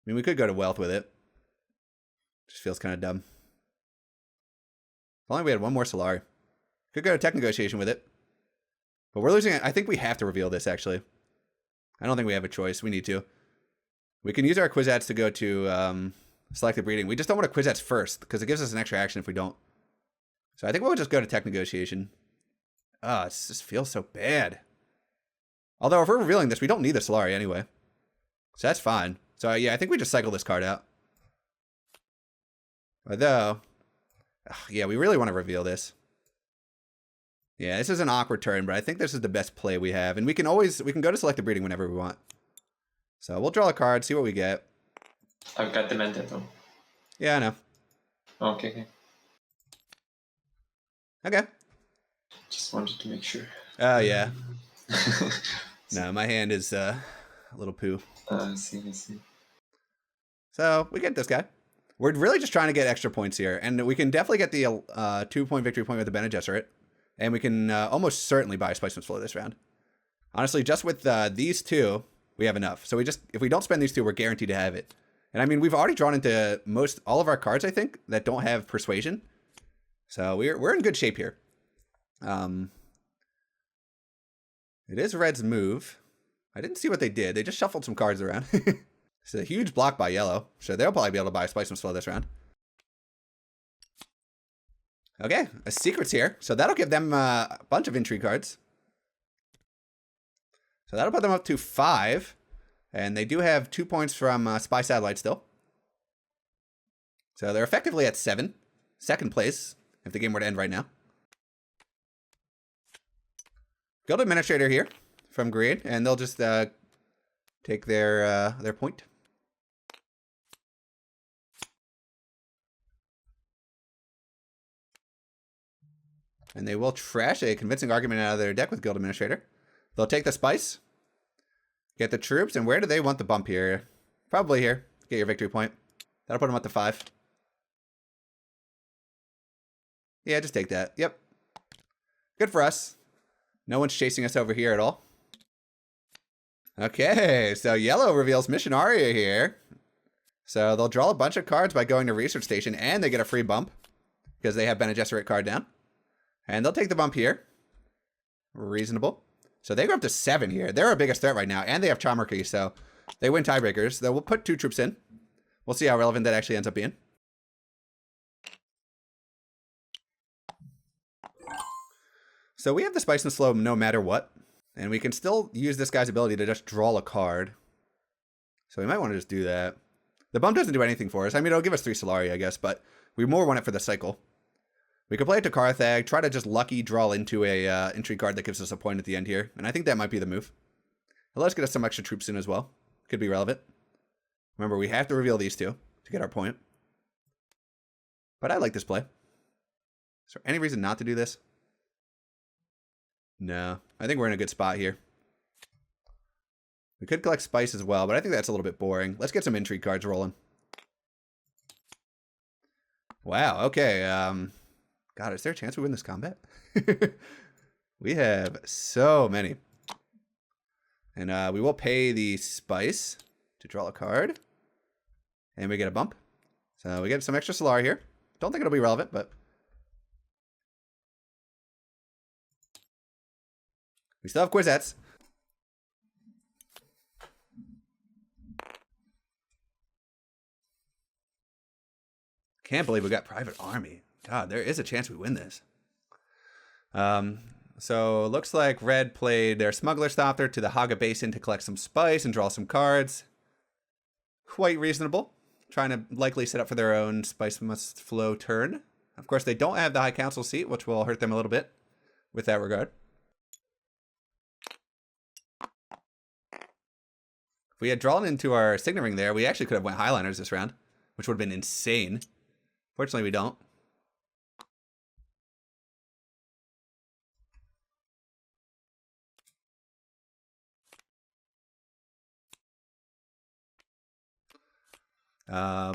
mean, we could go to Wealth with it. Just feels kind of dumb. If only we had one more Solari. Could go to Tech Negotiation with it. But we're losing it. I think we have to reveal this, actually. I don't think we have a choice. We need to. We can use our Kwisatz to go to Selective Breeding. We just don't want to Kwisatz first, because it gives us an extra action if we don't. So I think we'll just go to Tech Negotiation. Ah, it just feels so bad. Although, if we're revealing this, we don't need the Solari anyway. So that's fine. So yeah, I think we just cycle this card out. Although, yeah, we really want to reveal this. Yeah, this is an awkward turn, but I think this is the best play we have. And we can go to Selective Breeding whenever we want. So we'll draw a card, see what we get. I've got the Mentat though. Yeah, I know. Okay. Okay. Just wanted to make sure. Oh, yeah. No, my hand is a little poo. I see. So we get this guy. We're really just trying to get extra points here. And we can definitely get the 2-point victory point with the Bene Gesserit. And we can almost certainly buy a Spiceman's Flow this round. Honestly, just with these two, we have enough. So if we don't spend these two, we're guaranteed to have it. And I mean, we've already drawn into all of our cards, I think, that don't have Persuasion. So we're in good shape here. It is Red's move. I didn't see what they did. They just shuffled some cards around. It's a huge block by Yellow. So they'll probably be able to buy Spiceman's Flow this round. Okay, a Secret's here. So that'll give them a bunch of Intrigue cards. So that'll put them up to 5. And they do have 2 points from Spy Satellite still. So they're effectively at 7. Second place, if the game were to end right now. Guild Administrator here from Green, and they'll just take their point. And they will trash a convincing argument out of their deck with Guild Administrator. They'll take the Spice, get the troops, and where do they want the bump here? Probably here. Get your victory point. That'll put them up to 5. Yeah, just take that. Yep. Good for us. No one's chasing us over here at all. Okay, so Yellow reveals Missionaria here. So they'll draw a bunch of cards by going to Research Station, and they get a free bump because they have Bene Gesserit card down. And they'll take the bump here. Reasonable. So they go up to 7 here. They're our biggest threat right now, and they have Chomarchy, so they win tiebreakers. We'll put 2 troops in. We'll see how relevant that actually ends up being. So we have the Spice and Slow no matter what. And we can still use this guy's ability to just draw a card. So we might want to just do that. The bump doesn't do anything for us. I mean, it'll give us 3 Solari, I guess, but we more want it for the cycle. We could play it to Carthag, try to just lucky draw into a intrigue card that gives us a point at the end here. And I think that might be the move. It'll let us get us some extra troops in as well. Could be relevant. Remember, we have to reveal these two to get our point. But I like this play. Is there any reason not to do this? No. I think we're in a good spot here. We could collect spice as well, but I think that's a little bit boring. Let's get some intrigue cards rolling. Wow, okay. God, is there a chance we win this combat? We have so many. And we will pay the spice to draw a card. And we get a bump. So we get some extra Solar here. Don't think it'll be relevant, but... we still have Quizettes. Can't believe we got Private Army. God, there is a chance we win this. So looks like Red played their Smuggler Stopper to the Haga Basin to collect some spice and draw some cards. Quite reasonable. Trying to likely set up for their own Spice Must Flow turn. Of course, they don't have the High Council seat, which will hurt them a little bit with that regard. If we had drawn into our Signet Ring there, we actually could have went Highliners this round, which would have been insane. Fortunately, we don't.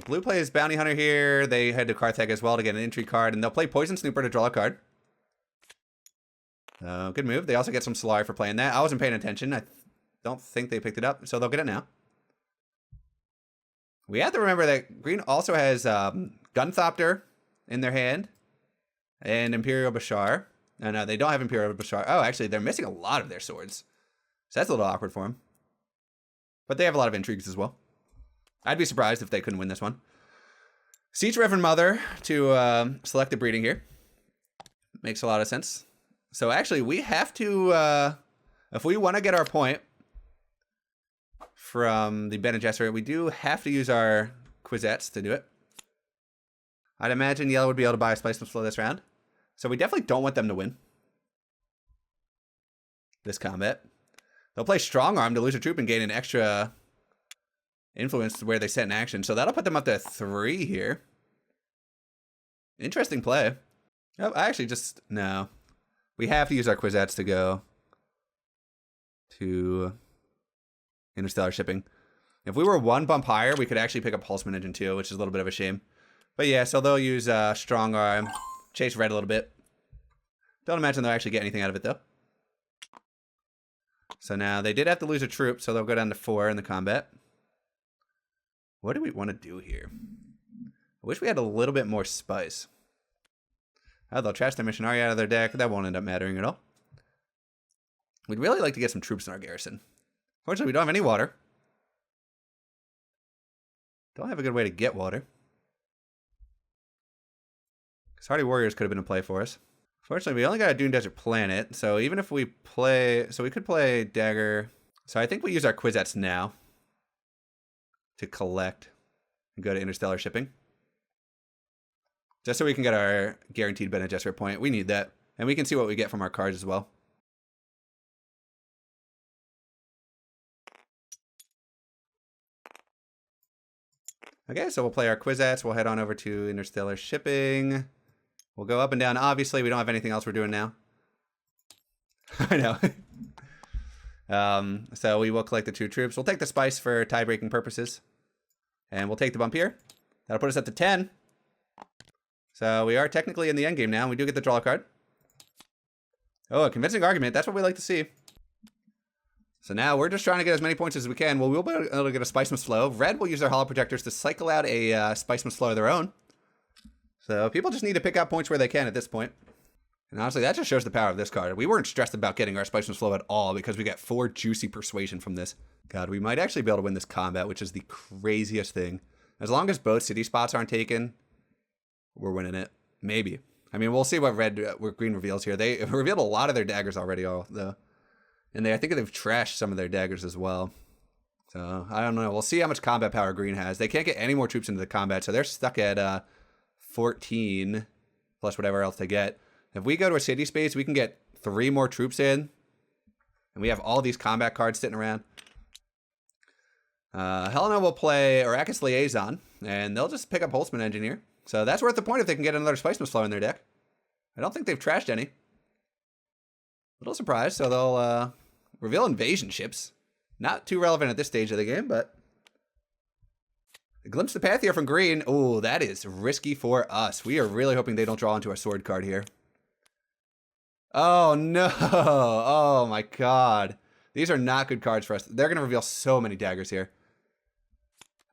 Blue plays Bounty Hunter here. They head to Carthag as well to get an entry card, and they'll play Poison Snooper to draw a card. Good move. They also get some Solari for playing that. I wasn't paying attention. I don't think they picked it up, so they'll get it now. We have to remember that green also has Gunthopter in their hand and Imperial Bashar. No, they don't have Imperial Bashar. Oh, actually, they're missing a lot of their swords. So that's a little awkward for them. But they have a lot of intrigues as well. I'd be surprised if they couldn't win this one. Siege Reverend Mother to select the breeding here. Makes a lot of sense. So actually, we have to, if we want to get our point from the Bene Gesserit, we do have to use our Quizettes to do it. I'd imagine Yellow would be able to buy a Spice Must Flow this round. So we definitely don't want them to win this combat. They'll play Strong Arm to lose a troop and gain an extra influence where they set in action. So that'll put them up to 3 here. Interesting play. Oh, I actually just... no. We have to use our Quizettes to go to Interstellar Shipping. If we were 1 bump higher, we could actually pick up Pulseman Engine too, which is a little bit of a shame. But yeah, so they'll use Strong Arm, chase Red a little bit. Don't imagine they'll actually get anything out of it though. So now they did have to lose a troop, so they'll go down to 4 in the combat. What do we want to do here? I wish we had a little bit more spice. Oh, they'll trash their Missionary out of their deck. That won't end up mattering at all. We'd really like to get some troops in our garrison. Fortunately, we don't have any water. Don't have a good way to get water. Because Hardy Warriors could have been a play for us. Fortunately, we only got a Dune Desert Planet. So even if we play... so we could play Dagger. So I think we use our Quizettes now to collect and go to Interstellar Shipping. Just so we can get our guaranteed Bene Gesserit point. We need that. And we can see what we get from our cards as well. Okay, so we'll play our Quizettes. We'll head on over to Interstellar Shipping. We'll go up and down. Obviously, we don't have anything else we're doing now. I know. So we will collect the 2 troops. We'll take the spice for tie-breaking purposes. And we'll take the bump here. That'll put us up to 10. So we are technically in the endgame now. We do get the draw card. Oh, a convincing argument. That's what we like to see. So now we're just trying to get as many points as we can. Well, we'll be able to get a Spice Must Flow. Red will use their Hollow Projectors to cycle out a Spice Must Flow of their own. So people just need to pick out points where they can at this point. And honestly, that just shows the power of this card. We weren't stressed about getting our Spice Must Flow at all because we got 4 juicy Persuasion from this. God, we might actually be able to win this combat, which is the craziest thing. As long as both city spots aren't taken, we're winning it. Maybe. I mean, we'll see what green reveals here. They revealed a lot of their daggers already, though. And I think they've trashed some of their daggers as well. So, I don't know. We'll see how much combat power green has. They can't get any more troops into the combat, so they're stuck at 14 plus whatever else they get. If we go to a city space, we can get 3 more troops in. And we have all these combat cards sitting around. Helena will play Arrakis Liaison, and they'll just pick up Holtzman Engineer. So that's worth the point if they can get another Spice Must Flow in their deck. I don't think they've trashed any. Little surprised, so they'll reveal invasion ships. Not too relevant at this stage of the game, but a glimpse of the path here from green. Oh, that is risky for us. We are really hoping they don't draw into our sword card here. Oh, no. Oh, my God. These are not good cards for us. They're going to reveal so many daggers here.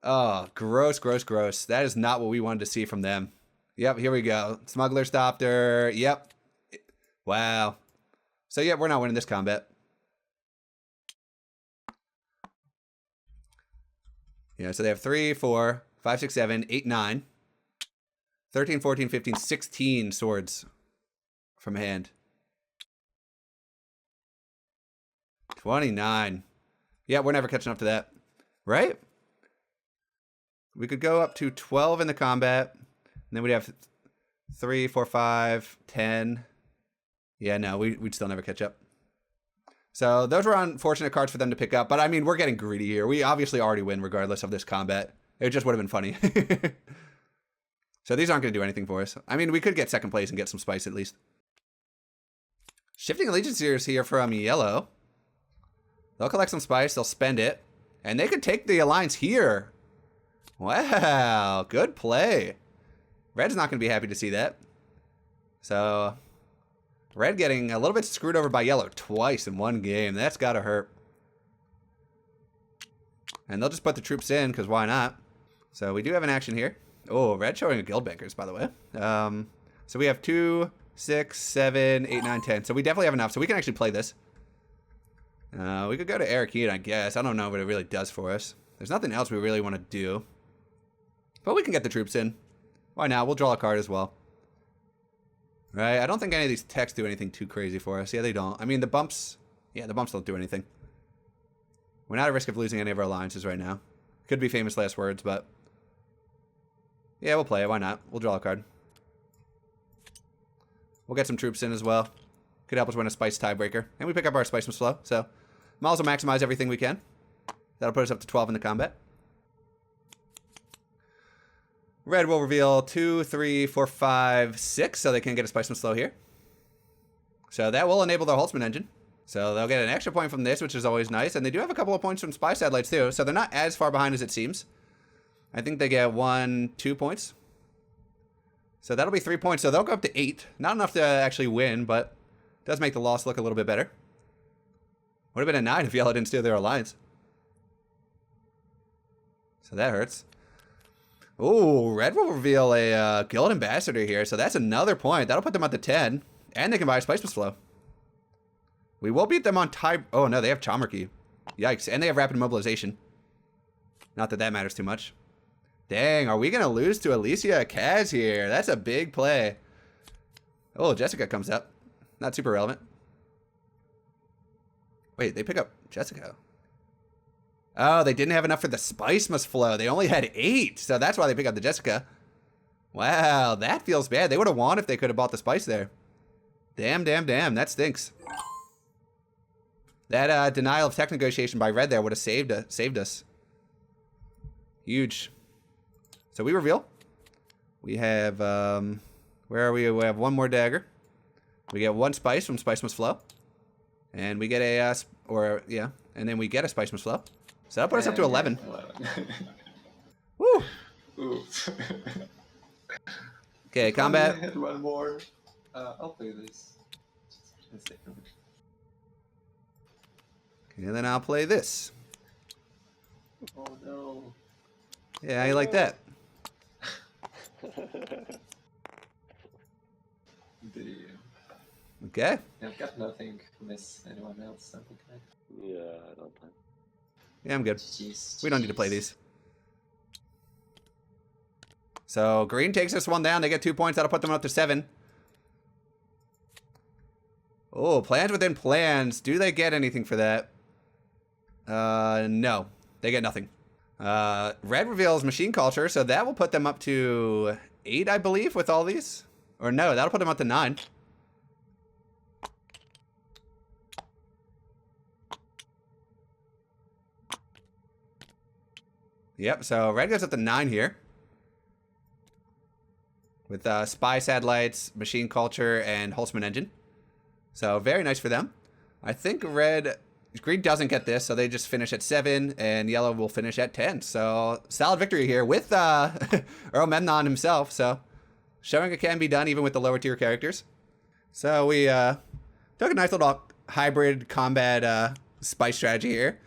Oh, gross, gross, gross. That is not what we wanted to see from them. Yep, here we go. Smuggler stopped her. Yep. Wow. So, yeah, we're not winning this combat. Yeah, so they have 3, 4, 5, 6, 7, 8, 9, 13, 14, 15, 16 swords from hand. 29. Yeah, we're never catching up to that. Right? We could go up to 12 in the combat. And then we'd have 3, 4, 5, 10. Yeah, no, we'd still never catch up. So those were unfortunate cards for them to pick up. But, I mean, we're getting greedy here. We obviously already win regardless of this combat. It just would have been funny. So these aren't going to do anything for us. I mean, we could get second place and get some spice at least. Shifting Allegiance here from yellow. They'll collect some spice. They'll spend it. And they could take the alliance here. Wow. Good play. Red's not going to be happy to see that. So red getting a little bit screwed over by yellow twice in one game. That's got to hurt. And they'll just put the troops in, because why not? So we do have an action here. Oh, red showing a guild bankers, by the way. So we have 2, 6, 7, 8, 9, 10. So we definitely have enough. So we can actually play this. We could go to Arakeen, I guess. I don't know what it really does for us. There's nothing else we really want to do. But we can get the troops in. Why not? We'll draw a card as well. Right? I don't think any of these techs do anything too crazy for us. Yeah, they don't. I mean, the bumps... Yeah, the bumps don't do anything. We're not at risk of losing any of our alliances right now. Could be famous last words, but... Yeah, we'll play it. Why not? We'll draw a card. We'll get some troops in as well. Could help us win a spice tiebreaker. And we pick up our spice must flow, so... Might as well maximize everything we can. That'll put us up to 12 in the combat. Red will reveal 2, 3, 4, 5, 6, so they can get a spice must flow here. So that will enable their Holtzman engine. So they'll get an extra point from this, which is always nice. And they do have a couple of points from spy satellites too, so they're not as far behind as it seems. I think they get 1, 2 points. So that'll be 3 points, so they'll go up to 8. Not enough to actually win, but does make the loss look a little bit better. Would have been a 9 if yellow didn't steal their alliance. So that hurts. Ooh, red will reveal a guild ambassador here, so that's another point. That'll put them up to 10, and they can buy a spice must flow. We will beat them on tie... Oh, no, they have Chomarchy. Yikes, and they have rapid mobilization. Not that that matters too much. Dang, are we going to lose to Alicia Kaz here? That's a big play. Oh, Jessica comes up. Not super relevant. Wait, they pick up Jessica. Oh, they didn't have enough for the spice must flow. They only had 8, so that's why they pick up the Jessica. Wow, that feels bad. They would have won if they could have bought the spice there. Damn, damn, damn. That stinks. That denial of tech negotiation by red there would have saved us. Huge. So we reveal. We have, where are we? We have 1 more dagger. We get 1 spice from spice must flow. And we get a, and then we get a spice must flow. So that'll put us up to 11. Woo! Oof. Okay, combat. I had 1 more. I'll play this. And then I'll play this. Oh no. Yeah, how you like that? Okay. I've got nothing. Miss anyone else? Something like that. Yeah, I don't think. Yeah, I'm good. Jeez, We don't need to play these. So green takes this one down. They get 2 points. That'll put them up to 7. Oh, plans within plans. Do they get anything for that? No. They get nothing. Red reveals machine culture, so that will put them up to 8, I believe, with all these. Or no, that'll put them up to 9. Yep, so red goes up to 9 here. with spy satellites, machine culture, and Holtzman engine. So very nice for them. I think green doesn't get this, so they just finish at 7, and yellow will finish at 10. So solid victory here with Earl Memnon himself. So showing it can be done even with the lower tier characters. So we took a nice little hybrid combat spice strategy here.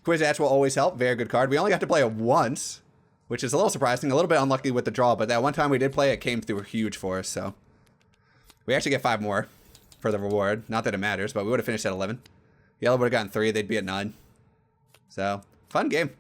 Kwisatz will always help. Very good card. We only got to play it once, which is a little surprising, a little bit unlucky with the draw, but that one time we did play it came through huge for us. So we actually get 5 more for the reward. Not that it matters, but we would have finished at 11. Yellow would have gotten 3. They'd be at 9. So fun game.